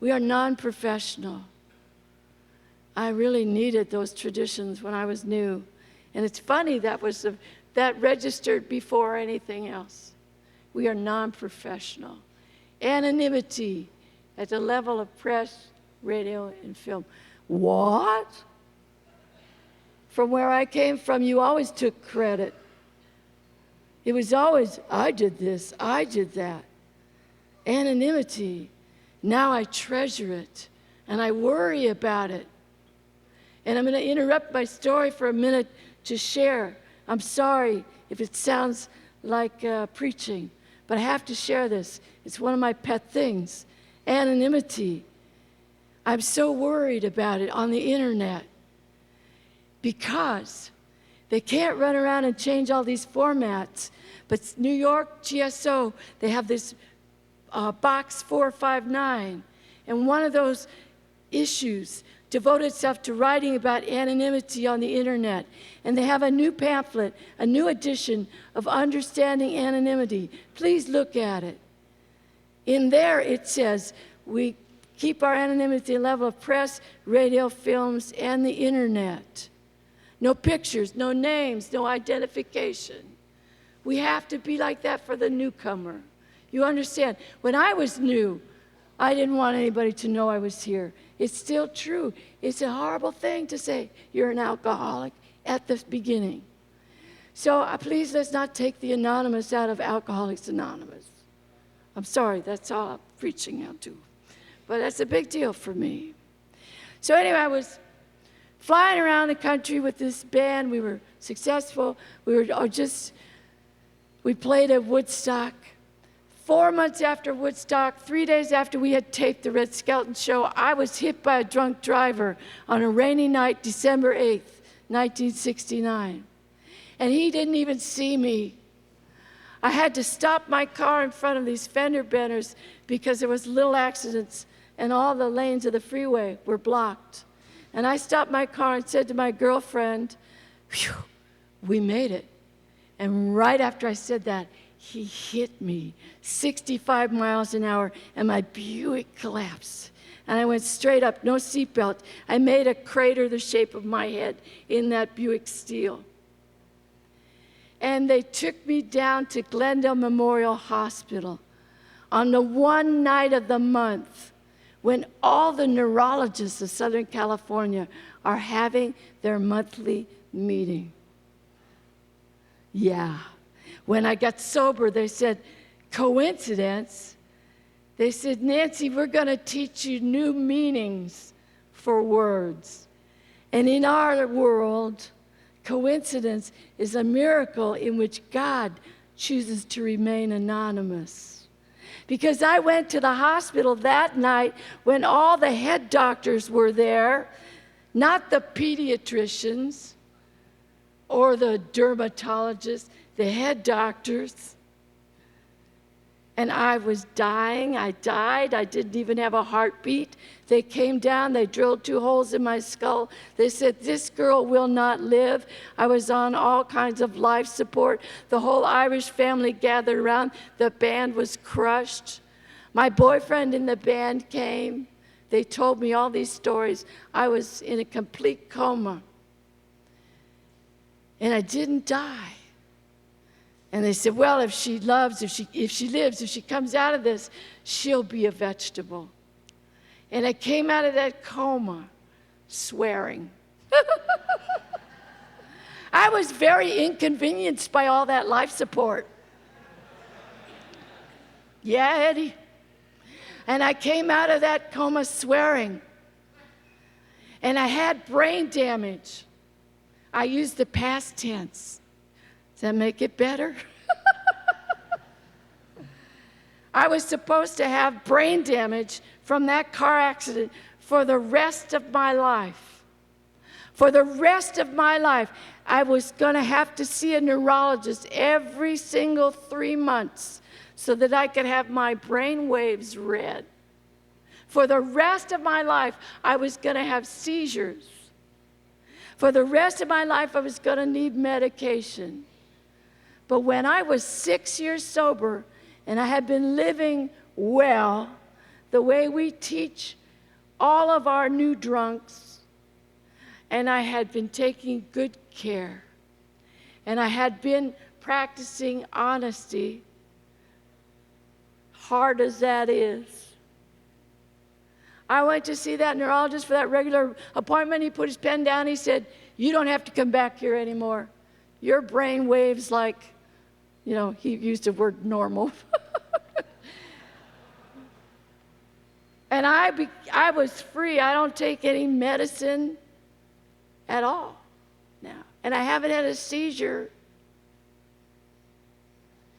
We are non-professional. I really needed those traditions when I was new. And it's funny that registered before anything else. We are non-professional. Anonymity at the level of press, radio, and film. What? From where I came from, you always took credit. It was always, I did this, I did that. Anonymity. Now I treasure it, and I worry about it. And I'm going to interrupt my story for a minute to share. I'm sorry if it sounds like preaching, but I have to share this. It's one of my pet things. Anonymity. I'm so worried about it on the internet because they can't run around and change all these formats. But New York GSO, they have this box 459, and one of those issues devoted itself to writing about anonymity on the internet. And they have a new pamphlet, a new edition of Understanding Anonymity. Please look at it. In there it says, we keep our anonymity level of press, radio, films, and the internet. No pictures, no names, no identification. We have to be like that for the newcomer. You understand? When I was new, I didn't want anybody to know I was here. It's still true. It's a horrible thing to say you're an alcoholic at the beginning. So please let's not take the anonymous out of Alcoholics Anonymous. I'm sorry, that's all I'm preaching out to. But that's a big deal for me. So anyway, I was flying around the country with this band. We were successful. We played at Woodstock. 4 months after Woodstock, 3 days after we had taped the Red Skelton show, I was hit by a drunk driver on a rainy night, December 8th, 1969. And he didn't even see me. I had to stop my car in front of these fender benders because there was little accidents and all the lanes of the freeway were blocked. And I stopped my car and said to my girlfriend, "Phew, we made it." And right after I said that, he hit me 65 miles an hour and my Buick collapsed. And I went straight up, no seatbelt. I made a crater the shape of my head in that Buick steel. And they took me down to Glendale Memorial Hospital on the one night of the month when all the neurologists of Southern California are having their monthly meeting. Yeah. When I got sober, they said, coincidence? They said, Nancy, we're going to teach you new meanings for words. And in our world, coincidence is a miracle in which God chooses to remain anonymous. Because I went to the hospital that night when all the head doctors were there, not the pediatricians or the dermatologists, the head doctors. And I was dying. I died. I didn't even have a heartbeat. They came down. They drilled 2 holes in my skull. They said, this girl will not live. I was on all kinds of life support. The whole Irish family gathered around. The band was crushed. My boyfriend in the band came. They told me all these stories. I was in a complete coma. And I didn't die. And they said, well, if she lives, if she comes out of this, she'll be a vegetable. And I came out of that coma swearing. I was very inconvenienced by all that life support. Yeah, Eddie. And I came out of that coma swearing. And I had brain damage. I used the past tense. Does that make it better? I was supposed to have brain damage from that car accident for the rest of my life. For the rest of my life, I was going to have to see a neurologist every single 3 months so that I could have my brain waves read. For the rest of my life, I was going to have seizures. For the rest of my life, I was going to need medication. But when I was 6 years sober and I had been living well, the way we teach all of our new drunks, and I had been taking good care, and I had been practicing honesty, hard as that is. I went to see that neurologist for that regular appointment. He put his pen down. He said, you don't have to come back here anymore. Your brain waves like, he used the word normal. And I was free. I don't take any medicine at all now. And I haven't had a seizure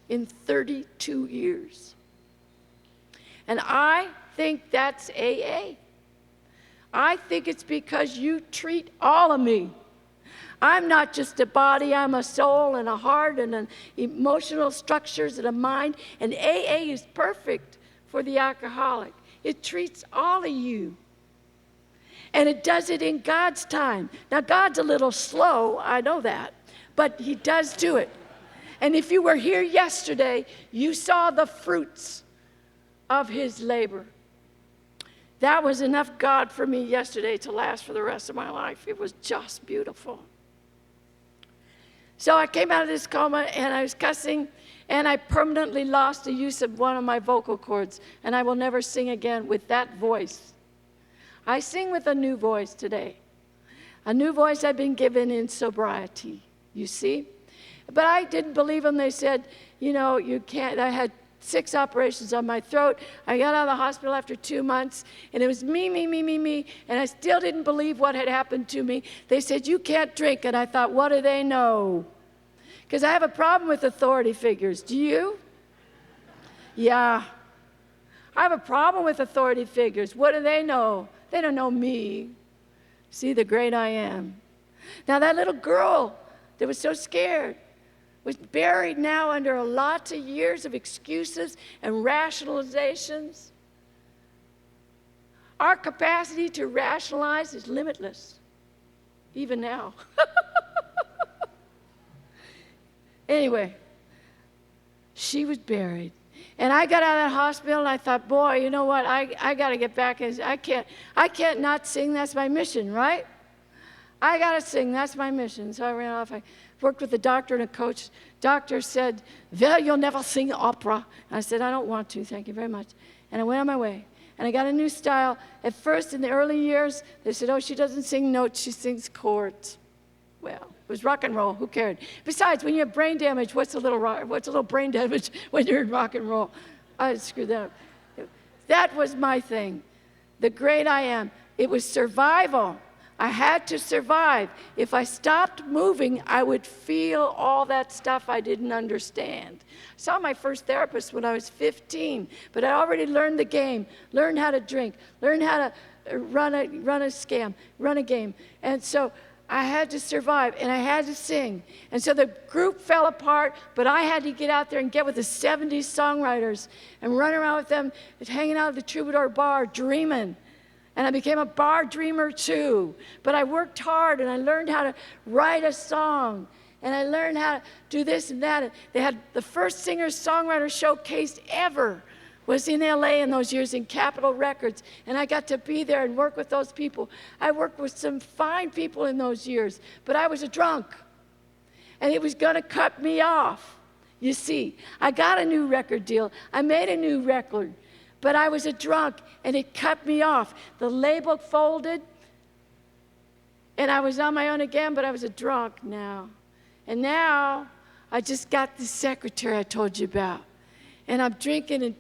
in 32 years. And I think that's AA. I think it's because you treat all of me. I'm not just a body, I'm a soul and a heart and an emotional structures and a mind. And AA is perfect for the alcoholic. It treats all of you. And it does it in God's time. Now, God's a little slow, I know that, but he does do it. And if you were here yesterday, you saw the fruits of his labor. That was enough God for me yesterday to last for the rest of my life. It was just beautiful. So I came out of this coma, and I was cussing, and I permanently lost the use of one of my vocal cords, and I will never sing again with that voice. I sing with a new voice today, a new voice I've been given in sobriety, you see? But I didn't believe them. They said, you know, you can't. I had 6 operations on my throat. I got out of the hospital after 2 months, and it was me, and I still didn't believe what had happened to me. They said, you can't drink, and I thought, what do they know? Because I have a problem with authority figures. Do you? Yeah. I have a problem with authority figures. What do they know? They don't know me. See the great I am. Now that little girl that was so scared was buried now under lots of years of excuses and rationalizations. Our capacity to rationalize is limitless, even now. Anyway, she was buried. And I got out of that hospital, and I thought, boy, you know what? I got to get back. I can't not sing. That's my mission, right? I got to sing. That's my mission. So I ran off. I worked with a doctor and a coach. Doctor said, well, you'll never sing opera. And I said, I don't want to. Thank you very much. And I went on my way. And I got a new style. At first, in the early years, they said, oh, she doesn't sing notes. She sings chords. Well, it was rock and roll. Who cared? Besides, when you have brain damage, what's a little brain damage when you're in rock and roll? I screwed that up. That was my thing. The great I am. It was survival. I had to survive. If I stopped moving, I would feel all that stuff I didn't understand. I saw my first therapist when I was 15, but I already learned the game, learned how to drink, learned how to run a game. And so I had to survive, and I had to sing. And so the group fell apart, but I had to get out there and get with the 70s songwriters and run around with them, hanging out at the Troubadour Bar, dreaming. And I became a bar dreamer too. But I worked hard, and I learned how to write a song, and I learned how to do this and that. They had the first singer-songwriter showcase ever was in LA in those years in Capitol Records, and I got to be there and work with those people. I worked with some fine people in those years, but I was a drunk, and it was going to cut me off. You see, I got a new record deal. I made a new record, but I was a drunk, and it cut me off. The label folded, and I was on my own again, but I was a drunk now. And now I just got this secretary I told you about, and I'm drinking and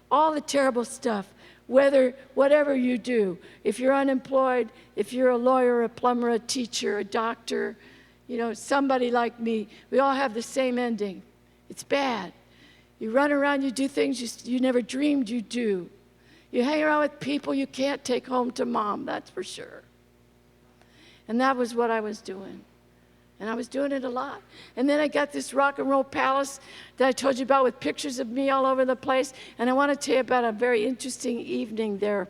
all the terrible stuff, whatever you do. If you're unemployed, if you're a lawyer, a plumber, a teacher, a doctor, you know, somebody like me, we all have the same ending. It's bad. You run around, you do things you never dreamed you'd do. You hang around with people you can't take home to mom, that's for sure. And that was what I was doing. And I was doing it a lot. And then I got this rock and roll palace that I told you about with pictures of me all over the place. And I want to tell you about a very interesting evening there.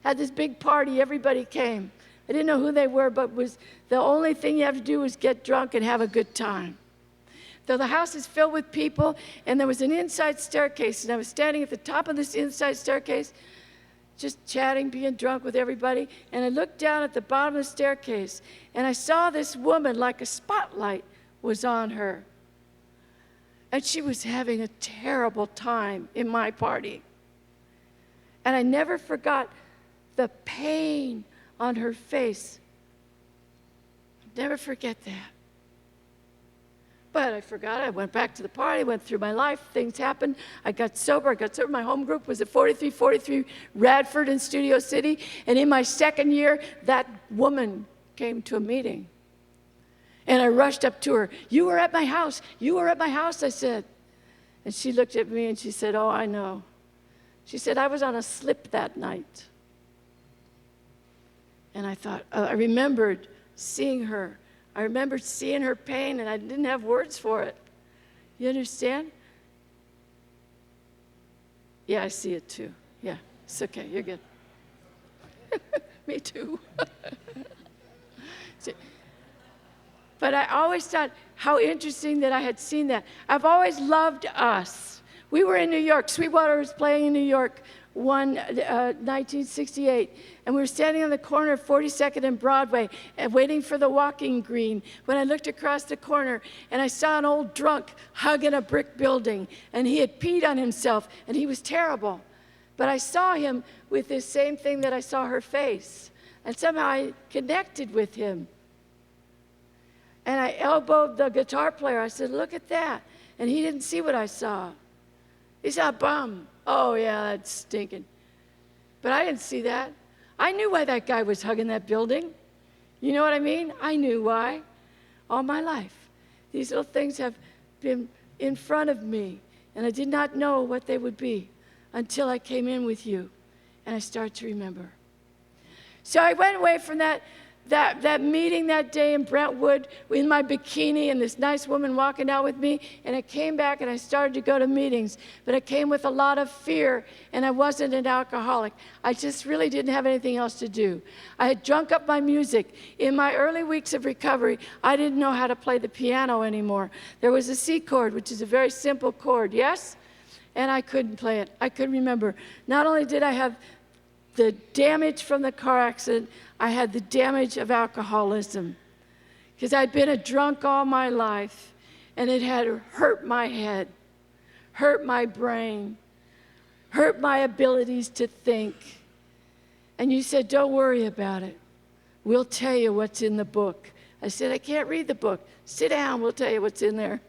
Had this big party, everybody came. I didn't know who they were, but was the only thing you have to do was get drunk and have a good time. So the house is filled with people, and there was an inside staircase, and I was standing at the top of this inside staircase, just chatting, being drunk with everybody, and I looked down at the bottom of the staircase, and I saw this woman like a spotlight was on her. And she was having a terrible time in my party. And I never forgot the pain on her face. Never forget that. But I forgot. I went back to the party, went through my life. Things happened. I got sober. My home group was at 4343 Radford in Studio City. And in my second year, that woman came to a meeting. And I rushed up to her. You were at my house. You were at my house, I said. And she looked at me and she said, oh, I know. She said, I was on a slip that night. And I thought, I remembered seeing her. I remembered seeing her pain, and I didn't have words for it. You understand? Yeah, I see it too. Yeah, it's okay. You're good. Me too. But I always thought how interesting that I had seen that. I've always loved us. We were in New York. Sweetwater was playing in New York 1968, and we were standing on the corner of 42nd and Broadway and waiting for the walking green when I looked across the corner and I saw an old drunk hugging a brick building, and he had peed on himself, and he was terrible. But I saw him with this same thing that I saw her face, and somehow I connected with him. And I elbowed the guitar player. I said, look at that. And he didn't see what I saw. He saw a bum. Oh, yeah, that's stinking. But I didn't see that. I knew why that guy was hugging that building. You know what I mean? I knew why. All my life. These little things have been in front of me, and I did not know what they would be until I came in with you, and I started to remember. So I went away from that meeting that day in Brentwood in my bikini and this nice woman walking out with me, and I came back and I started to go to meetings, but I came with a lot of fear, and I wasn't an alcoholic. I just really didn't have anything else to do. I had drunk up my music. In my early weeks of recovery, I didn't know how to play the piano anymore. There was a C chord, which is a very simple chord, yes? And I couldn't play it. I couldn't remember. Not only did I have the damage from the car accident, I had the damage of alcoholism, because I'd been a drunk all my life, and it had hurt my head, hurt my brain, hurt my abilities to think. And you said, don't worry about it. We'll tell you what's in the book. I said, I can't read the book. Sit down, we'll tell you what's in there.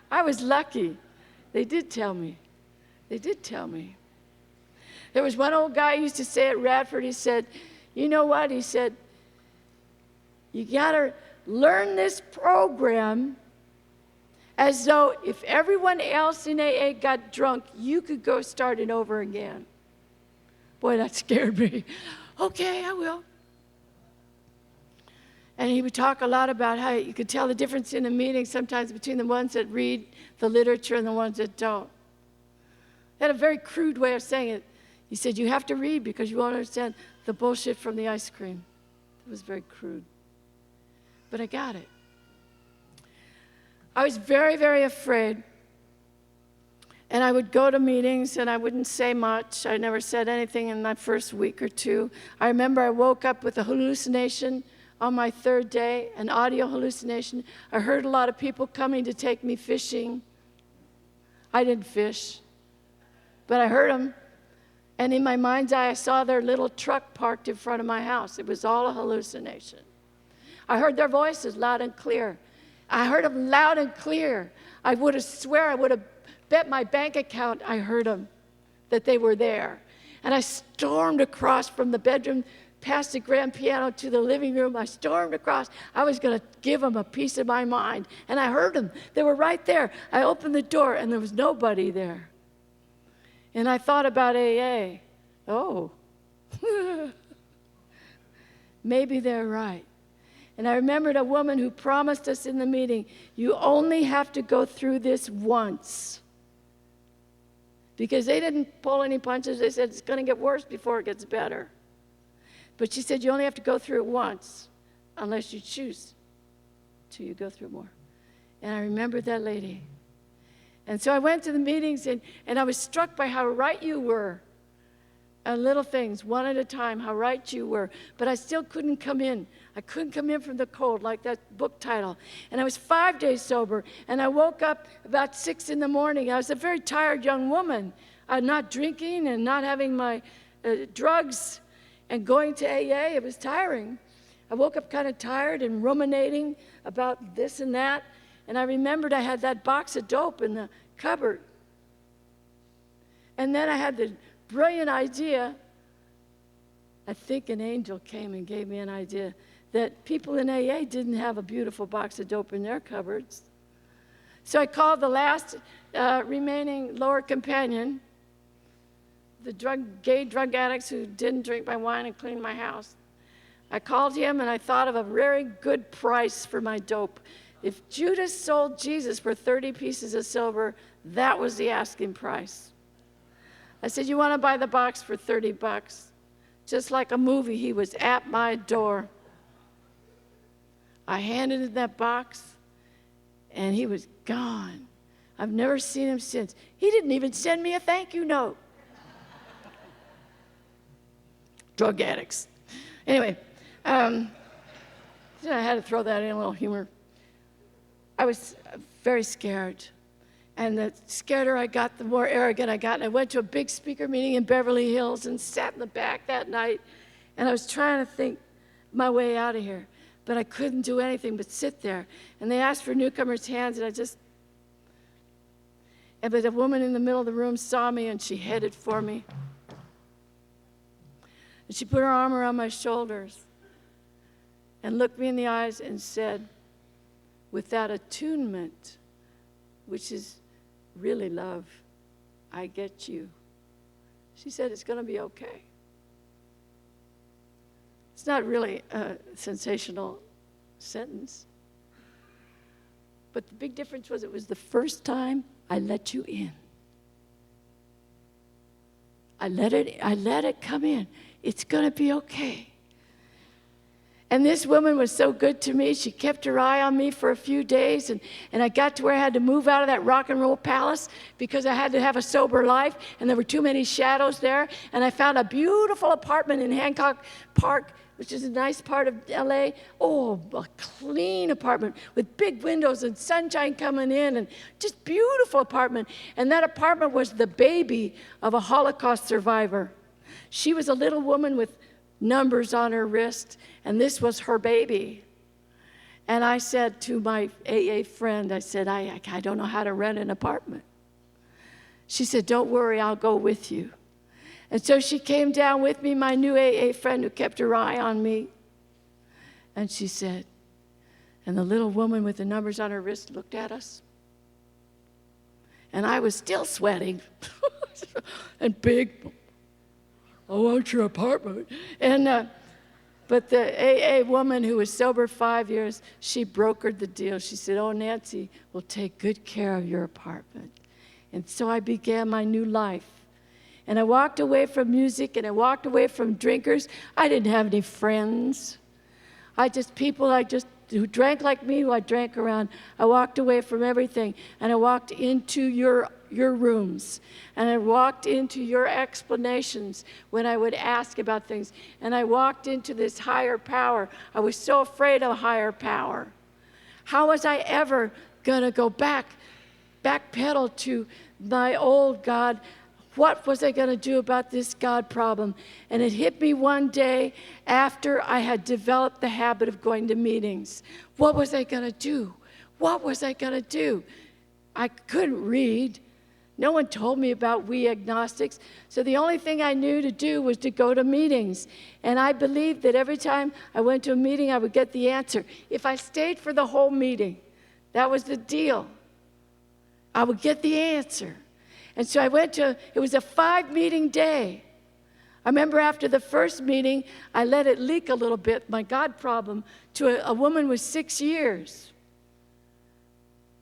I was lucky. They did tell me. They did tell me. There was one old guy who used to say at Radford, he said, you know what? He said, you got to learn this program as though if everyone else in AA got drunk, you could go start it over again. Boy, that scared me. Okay, I will. And he would talk a lot about how you could tell the difference in the meeting sometimes between the ones that read the literature and the ones that don't. He had a very crude way of saying it. He said, you have to read because you won't understand the bullshit from the ice cream. It was very crude. But I got it. I was very, very afraid. And I would go to meetings and I wouldn't say much. I never said anything in my first week or two. I remember I woke up with a hallucination on my third day, an audio hallucination. I heard a lot of people coming to take me fishing. I didn't fish, but I heard them. And in my mind's eye, I saw their little truck parked in front of my house. It was all a hallucination. I heard their voices loud and clear. I heard them loud and clear. I would have bet my bank account I heard them, that they were there. And I stormed across from the bedroom, past the grand piano to the living room. I stormed across. I was going to give them a piece of my mind. And I heard them. They were right there. I opened the door, and there was nobody there. And I thought about AA. Oh, maybe they're right. And I remembered a woman who promised us in the meeting, you only have to go through this once. Because they didn't pull any punches. They said it's going to get worse before it gets better. But she said you only have to go through it once, unless you choose to. You go through it more. And I remembered that lady. And so I went to the meetings, and I was struck by how right you were. And little things, one at a time, how right you were. But I still couldn't come in. I couldn't come in from the cold, like that book title. And I was 5 days sober, and I woke up about 6 in the morning. I was a very tired young woman, not drinking and not having my drugs and going to AA. It was tiring. I woke up kind of tired and ruminating about this and that. And I remembered I had that box of dope in the cupboard. And then I had the brilliant idea, I think an angel came and gave me an idea, that people in AA didn't have a beautiful box of dope in their cupboards. So I called the last remaining lower companion, the gay drug addicts who didn't drink my wine and clean my house. I called him, and I thought of a very good price for my dope. If Judas sold Jesus for 30 pieces of silver, that was the asking price. I said, you want to buy the box for $30? Just like a movie, he was at my door. I handed him that box, and he was gone. I've never seen him since. He didn't even send me a thank you note. drug addicts. Anyway, I had to throw that in, a little humor. I was very scared. And the scareder I got, the more arrogant I got. And I went to a big speaker meeting in Beverly Hills and sat in the back that night. And I was trying to think my way out of here. But I couldn't do anything but sit there. And they asked for newcomers' hands, but a woman in the middle of the room saw me, and she headed for me. And she put her arm around my shoulders and looked me in the eyes and said, with that attunement, which is really love, I get you. She said, it's going to be okay. It's not really a sensational sentence. But the big difference was it was the first time I let you in. I let it come in. It's going to be okay. And this woman was so good to me. She kept her eye on me for a few days. And I got to where I had to move out of that rock and roll palace because I had to have a sober life. And there were too many shadows there. And I found a beautiful apartment in Hancock Park, which is a nice part of LA. Oh, a clean apartment with big windows and sunshine coming in, and just beautiful apartment. And that apartment was the baby of a Holocaust survivor. She was a little woman with numbers on her wrist, and this was her baby. And I said to my AA friend, I said, I don't know how to rent an apartment. She said, don't worry, I'll go with you. And so she came down with me, my new AA friend who kept her eye on me. And she said, and the little woman with the numbers on her wrist looked at us. And I was still sweating and big. I want your apartment. And but the AA woman who was sober 5 years, she brokered the deal. She said, oh, Nancy will take good care of your apartment. And so I began my new life. And I walked away from music, and I walked away from drinkers. I didn't have any friends. People who drank like me, who I drank around. I walked away from everything, and I walked into your rooms, and I walked into your explanations when I would ask about things, and I walked into this higher power. I was so afraid of higher power. How was I ever gonna go backpedal to my old God? What was I going to do about this God problem? And it hit me one day after I had developed the habit of going to meetings. What was I going to do? What was I going to do? I couldn't read. No one told me about we agnostics. So the only thing I knew to do was to go to meetings. And I believed that every time I went to a meeting, I would get the answer. If I stayed for the whole meeting, that was the deal. I would get the answer. And so it was a 5-meeting day. I remember after the first meeting, I let it leak a little bit, my God problem, to a woman with 6 years.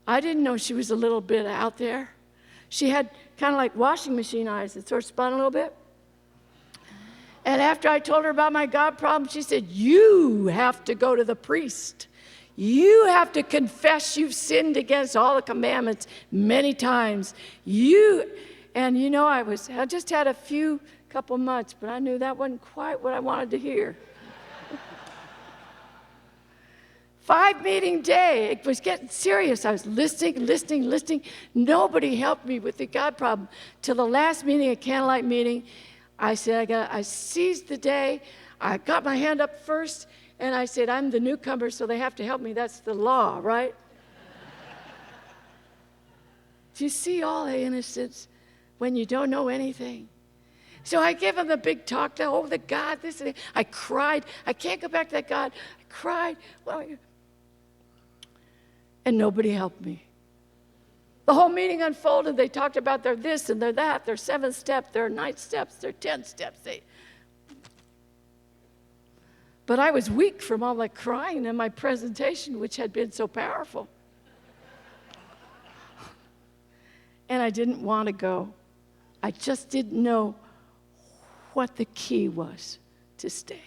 I didn't know she was a little bit out there. She had kind of like washing machine eyes that sort of spun a little bit. And after I told her about my God problem, she said, you have to go to the priest. You have to confess you've sinned against all the commandments many times. I just had a couple months, but I knew that wasn't quite what I wanted to hear. 5-meeting day, it was getting serious. I was listening. Nobody helped me with the God problem. Till the last meeting, a candlelight meeting, I said, I seized the day. I got my hand up first. And I said, I'm the newcomer, so they have to help me. That's the law, right? Do you see all the innocence when you don't know anything? So I gave them the big talk, the God, this and that. I cried. I can't go back to that God. I cried. And nobody helped me. The whole meeting unfolded. They talked about their this and their that, their 7 steps, their 9 steps, their 10 steps. But I was weak from all that crying in my presentation, which had been so powerful. And I didn't want to go. I just didn't know what the key was to stay.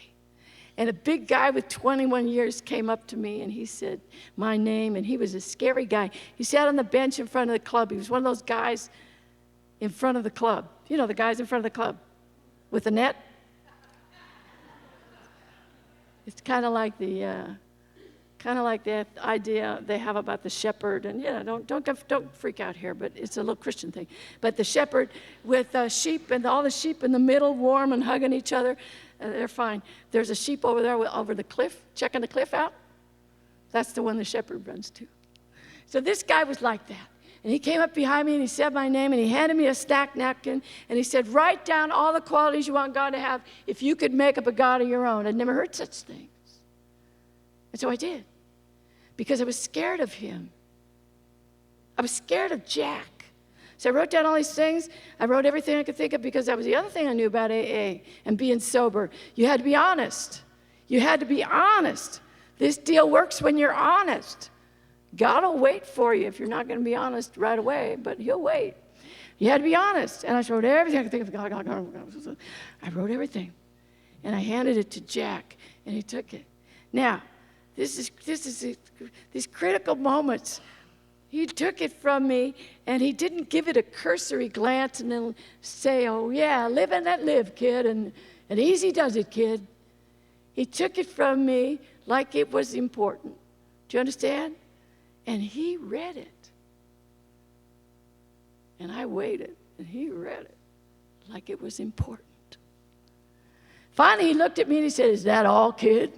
And a big guy with 21 years came up to me, and he said my name, and he was a scary guy. He sat on the bench in front of the club. He was one of those guys in front of the club. You know, the guys in front of the club with the net. It's kind of like the idea they have about the shepherd, and don't freak out here, but it's a little Christian thing. But the shepherd with sheep, and all the sheep in the middle, warm and hugging each other, they're fine. There's a sheep over there over the cliff, checking the cliff out. That's the one the shepherd runs to. So this guy was like that. And he came up behind me and he said my name and he handed me a stack napkin and he said, write down all the qualities you want God to have if you could make up a God of your own. I'd never heard such things. And so I did, because I was scared of him. I was scared of Jack. So I wrote down all these things. I wrote everything I could think of, because that was the other thing I knew about AA and being sober. You had to be honest. You had to be honest. This deal works when you're honest. God will wait for you if you're not going to be honest right away, but he'll wait. You had to be honest. And I wrote everything I could think of. God. I wrote everything. And I handed it to Jack, and he took it. Now, this is these critical moments. He took it from me, and he didn't give it a cursory glance and then say, oh, yeah, live and let live, kid, and easy does it, kid. He took it from me like it was important. Do you understand? And he read it. And I waited, and he read it like it was important. Finally, he looked at me and he said, is that all, kid?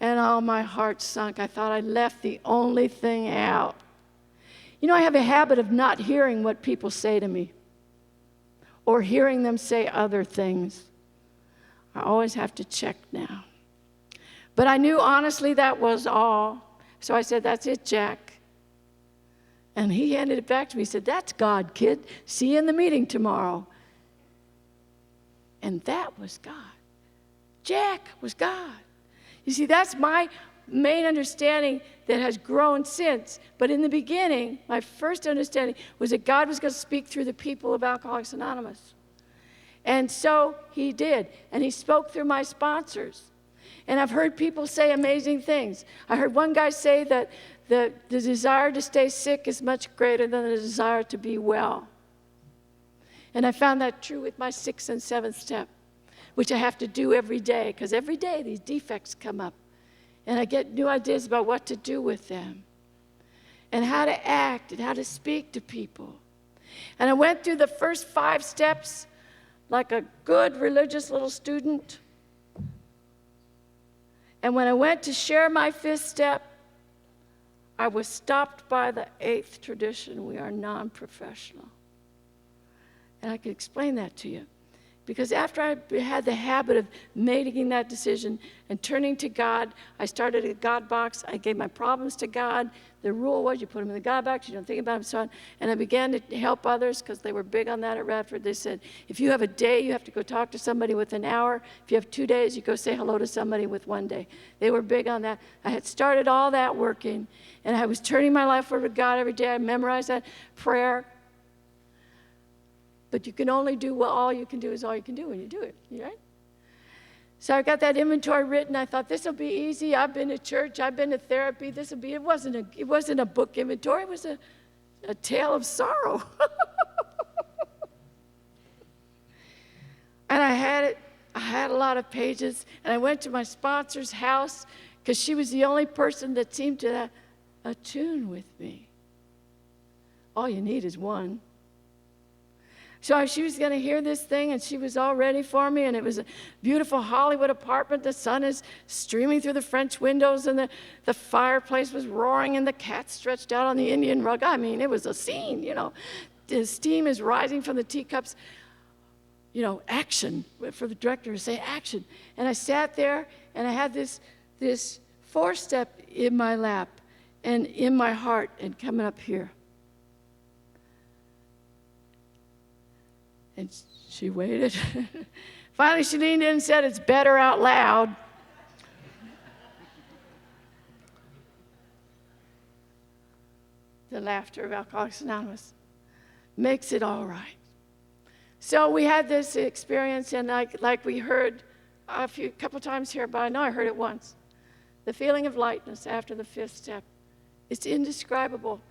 And all my heart sunk. I thought I left the only thing out. You know, I have a habit of not hearing what people say to me or hearing them say other things. I always have to check now. But I knew honestly that was all. So I said, that's it, Jack. And he handed it back to me. He said, that's God, kid. See you in the meeting tomorrow. And that was God. Jack was God. You see, that's my main understanding that has grown since. But in the beginning, my first understanding was that God was going to speak through the people of Alcoholics Anonymous. And so he did. And he spoke through my sponsors. And I've heard people say amazing things. I heard one guy say that the desire to stay sick is much greater than the desire to be well. And I found that true with my 6th and 7th step, which I have to do every day, because every day these defects come up. And I get new ideas about what to do with them and how to act and how to speak to people. And I went through the first 5 steps like a good religious little student. And when I went to share my 5th step, I was stopped by the 8th tradition. We are non-professional. And I can explain that to you. Because after I had the habit of making that decision and turning to God, I started a God box. I gave my problems to God. The rule was you put them in the God box, you don't think about them, so on. And I began to help others, because they were big on that at Radford. They said, if you have a day, you have to go talk to somebody with an hour. If you have 2 days, you go say hello to somebody with 1 day. They were big on that. I had started all that working, and I was turning my life over to God every day. I memorized that prayer. But you can only do what all you can do is all you can do when you do it, right? So I got that inventory written. I thought, this will be easy. I've been to church. I've been to therapy. This will be, it wasn't a book inventory. It was a tale of sorrow. And I had a lot of pages. And I went to my sponsor's house, because she was the only person that seemed to attune with me. All you need is one. So she was going to hear this thing, and she was all ready for me, and it was a beautiful Hollywood apartment. The sun is streaming through the French windows, and the fireplace was roaring, and the cat stretched out on the Indian rug. I mean, it was a scene, you know. The steam is rising from the teacups. You know, action, for the director to say action. And I sat there, and I had this 4-step in my lap and in my heart and coming up here. And she waited. Finally, she leaned in and said, it's better out loud. The laughter of Alcoholics Anonymous makes it all right. So we had this experience, and like we heard a couple times here, but I know I heard it once. The feeling of lightness after the 5th step. It's indescribable.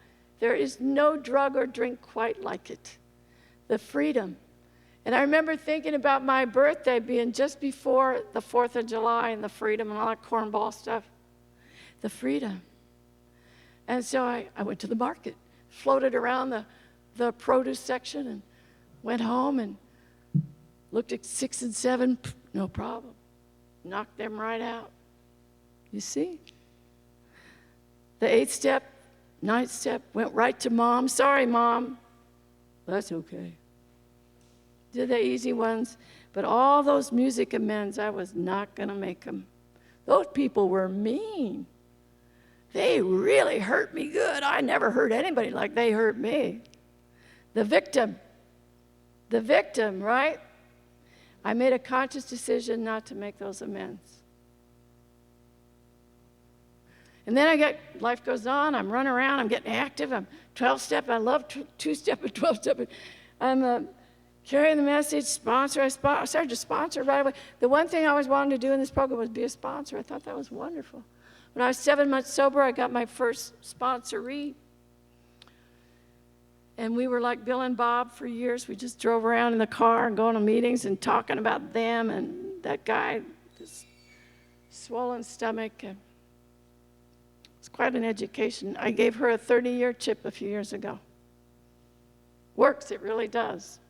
There is no drug or drink quite like it. The freedom. And I remember thinking about my birthday being just before the 4th of July and the freedom and all that cornball stuff. The freedom. And so I went to the market, floated around the produce section and went home and looked at 6 and 7, no problem. Knocked them right out. You see? The 8th step, 9th step, went right to Mom. Sorry, Mom. That's okay. Did the easy ones, but all those music amends, I was not going to make them. Those people were mean. They really hurt me good. I never hurt anybody like they hurt me. The victim, right? I made a conscious decision not to make those amends. And then life goes on, I'm running around, I'm getting active, I'm 12-step, I love 2-step and 12-step. I'm carrying the message, sponsor. I started to sponsor right away. The one thing I always wanted to do in this program was be a sponsor. I thought that was wonderful. When I was 7 months sober, I got my first sponsoree. And we were like Bill and Bob for years. We just drove around in the car and going to meetings and talking about them and that guy, this swollen stomach. It's quite an education. I gave her a 30-year chip a few years ago. Works, it really does.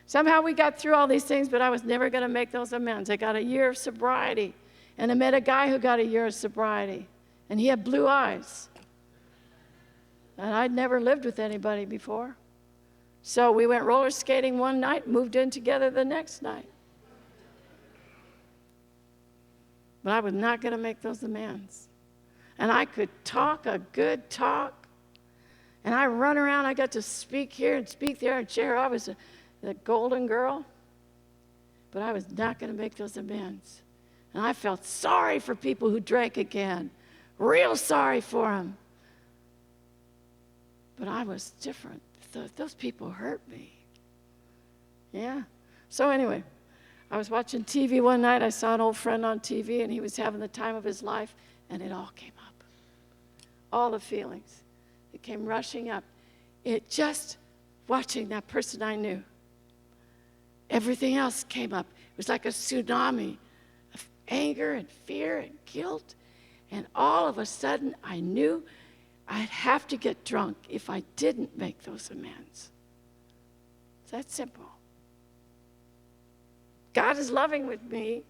Somehow we got through all these things, but I was never going to make those amends. I got a year of sobriety, and I met a guy who got a year of sobriety, and he had blue eyes. And I'd never lived with anybody before. So we went roller skating one night, moved in together the next night. But I was not going to make those amends. And I could talk a good talk, and I run around. I got to speak here and speak there and share. I was the golden girl, but I was not going to make those amends. And I felt sorry for people who drank again, real sorry for them. But I was different. Those people hurt me. Yeah. So anyway, I was watching TV one night. I saw an old friend on TV, and he was having the time of his life, and it all came up. All the feelings. It came rushing up. It just, watching that person I knew. Everything else came up. It was like a tsunami of anger and fear and guilt. And all of a sudden, I knew I'd have to get drunk if I didn't make those amends. It's that simple. God is loving with me,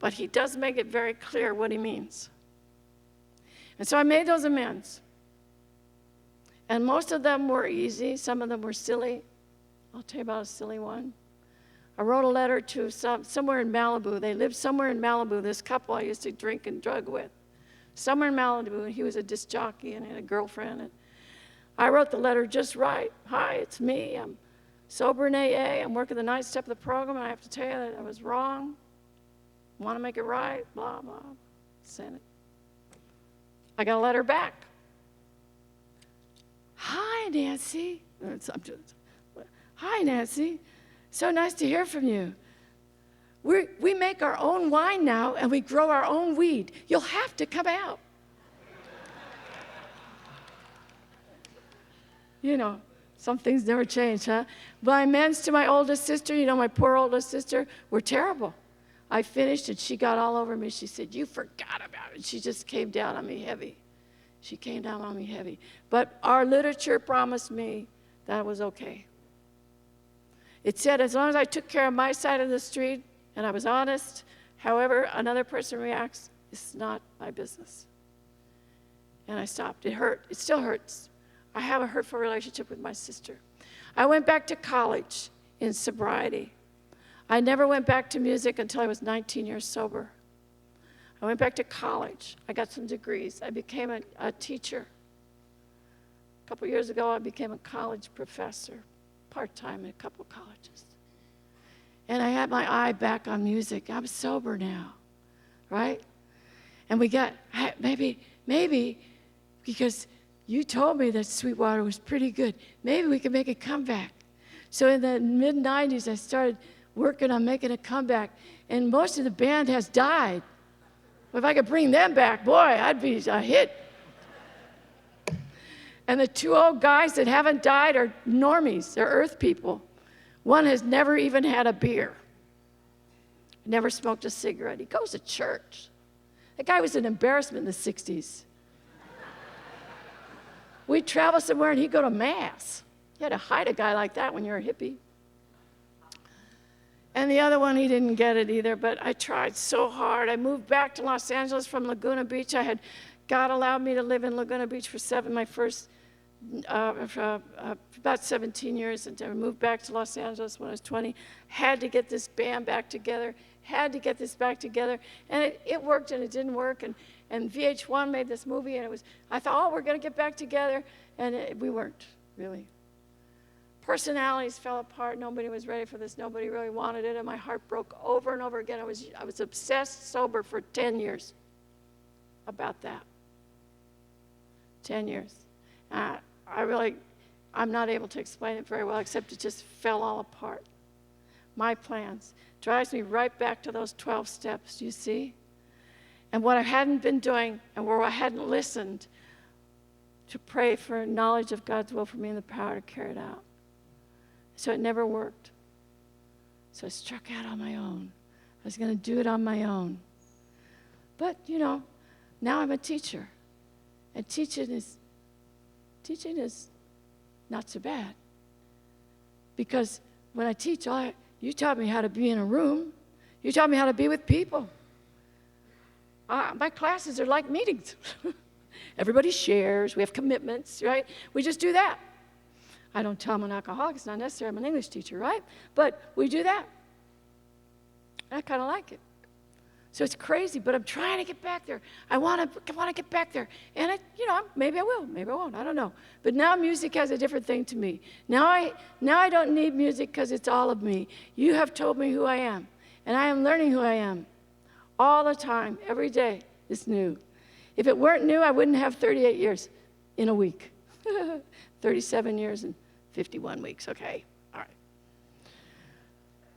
but he does make it very clear what he means. And so I made those amends. And most of them were easy. Some of them were silly. I'll tell you about a silly one. I wrote a letter to somewhere in Malibu. They lived somewhere in Malibu, this couple I used to drink and drug with. Somewhere in Malibu, and he was a disc jockey and had a girlfriend. And I wrote the letter just right. Hi, it's me. I'm sober in AA. I'm working the 9th step of the program, and I have to tell you that I was wrong. Want to make it right, blah, blah. Sent it. I got a letter back. Hi, Nancy. Hi, Nancy. So nice to hear from you. We make our own wine now, and we grow our own weed. You'll have to come out. You know, some things never change, huh? My amends to my oldest sister, you know, my poor oldest sister, were terrible. I finished, and she got all over me. She said, you forgot about it. She just came down on me heavy. She came down on me heavy. But our literature promised me that it was okay. It said as long as I took care of my side of the street and I was honest, however another person reacts, it's not my business. And I stopped. It hurt. It still hurts. I have a hurtful relationship with my sister. I went back to college in sobriety. I never went back to music until I was 19 years sober. I went back to college. I got some degrees. I became a teacher. A couple years ago, I became a college professor, part-time in a couple colleges. And I had my eye back on music. I'm sober now, right? And we got, maybe, because you told me that Sweetwater was pretty good, maybe we could make a comeback. So in the mid-90s, I started working on making a comeback, and most of the band has died. If I could bring them back, boy, I'd be a hit. And the two old guys that haven't died are normies. They're earth people. One has never even had a beer, never smoked a cigarette. He goes to church. That guy was an embarrassment in the 60s. We'd travel somewhere and he'd go to Mass. You had to hide a guy like that when you're a hippie. And the other one, he didn't get it either, but I tried so hard. I moved back to Los Angeles from Laguna Beach. God allowed me to live in Laguna Beach for my first, about 17 years. And I moved back to Los Angeles when I was 20. Had to get this band back together. Had to get this back together. And it worked and it didn't work. And VH1 made this movie, and I thought, oh, we're going to get back together. And we weren't, really. Personalities fell apart. Nobody was ready for this. Nobody really wanted it, and my heart broke over and over again. I was obsessed sober for 10 years about that. 10 years. I'm not able to explain it very well, except it just fell all apart. My plans. Drives me right back to those 12 steps, you see? And what I hadn't been doing, and where I hadn't listened to pray for knowledge of God's will for me and the power to carry it out. So it never worked. So I struck out on my own. I was going to do it on my own. But, now I'm a teacher. And teaching is not so bad. Because when I teach, you taught me how to be in a room. You taught me how to be with people. My classes are like meetings. Everybody shares. We have commitments, right? We just do that. I don't tell them I'm an alcoholic. It's not necessary. I'm an English teacher, right? But we do that. I kind of like it. So it's crazy, but I'm trying to get back there. I want to get back there. And, maybe I will. Maybe I won't. I don't know. But now music has a different thing to me. Now I don't need music because it's all of me. You have told me who I am. And I am learning who I am. All the time, every day is new. If it weren't new, I wouldn't have 38 years in a week. 37 years and 51 weeks, okay, all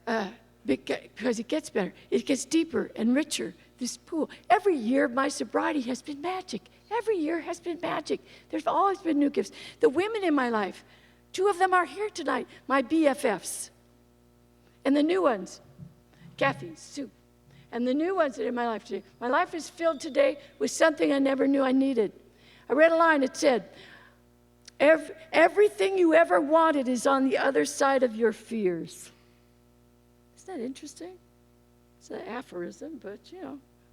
right. Because it gets better. It gets deeper and richer, this pool. Every year, my sobriety has been magic. Every year has been magic. There's always been new gifts. The women in my life, 2 of them are here tonight, my BFFs. And the new ones, Kathy, Sue. And the new ones that are in my life today. My life is filled today with something I never knew I needed. I read a line that said, everything you ever wanted is on the other side of your fears. Isn't that interesting? It's an aphorism, but,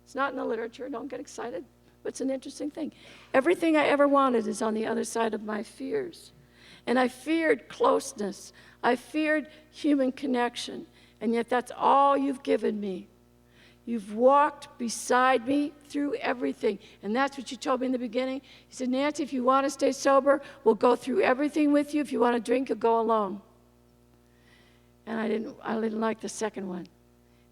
it's not in the literature. Don't get excited. But it's an interesting thing. Everything I ever wanted is on the other side of my fears. And I feared closeness. I feared human connection. And yet that's all you've given me. You've walked beside me through everything. And that's what you told me in the beginning. You said, Nancy, if you want to stay sober, we'll go through everything with you. If you want to drink, you'll go alone. And I didn't like the second one.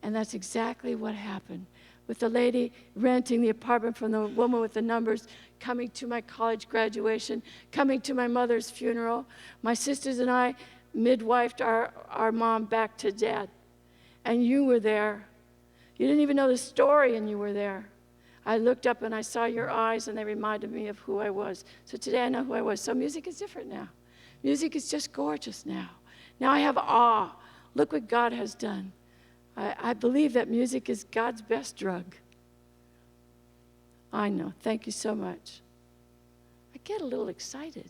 And that's exactly what happened. With the lady renting the apartment from the woman with the numbers, coming to my college graduation, coming to my mother's funeral. My sisters and I midwifed our mom back to Dad. And you were there. You didn't even know the story, and you were there. I looked up and I saw your eyes, and they reminded me of who I was. So today I know who I was. So music is different now. Music is just gorgeous now. Now I have awe. Look what God has done. I believe that music is God's best drug. I know. Thank you so much. I get a little excited.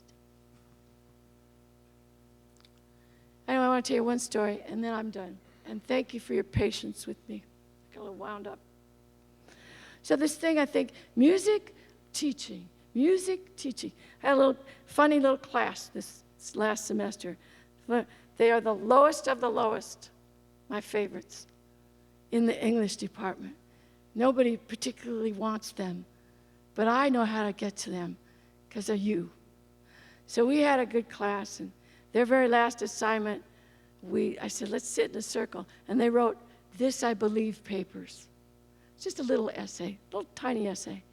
Anyway, I want to tell you one story, and then I'm done. And thank you for your patience with me. I got a little wound up. So this thing, I think, music teaching. I had a little funny little class this last semester. They are the lowest of the lowest, my favorites, in the English department. Nobody particularly wants them, but I know how to get to them because of you. So we had a good class, and their very last assignment, I said, let's sit in a circle. And they wrote, "This I Believe" papers. It's just a little essay, a little tiny essay.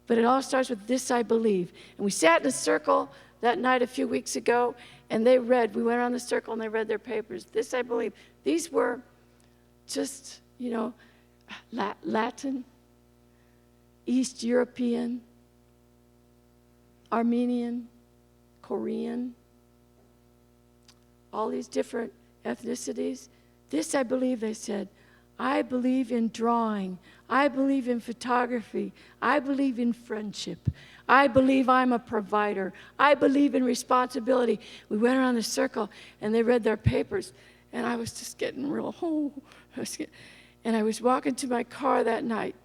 But it all starts with "This I Believe." And we sat in a circle that night a few weeks ago, and we went around the circle, and they read their papers. "This I Believe." These were just, Latin, East European, Armenian, Korean, all these different ethnicities. This I believe, they said. I believe in drawing. I believe in photography. I believe in friendship. I believe I'm a provider. I believe in responsibility. We went around the circle, and they read their papers, and I was just getting real, and I was walking to my car that night,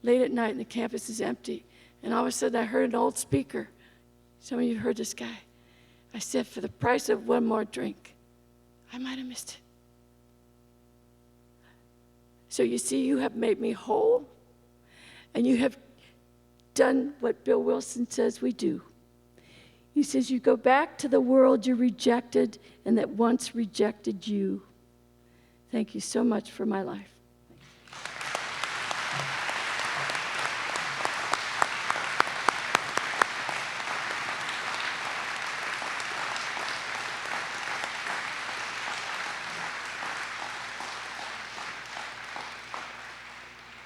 late at night, and the campus is empty, and all of a sudden I heard an old speaker. Some of you heard this guy. I said, for the price of one more drink. I might have missed it. So you see, you have made me whole, and you have done what Bill Wilson says we do. He says you go back to the world you rejected and that once rejected you. Thank you so much for my life.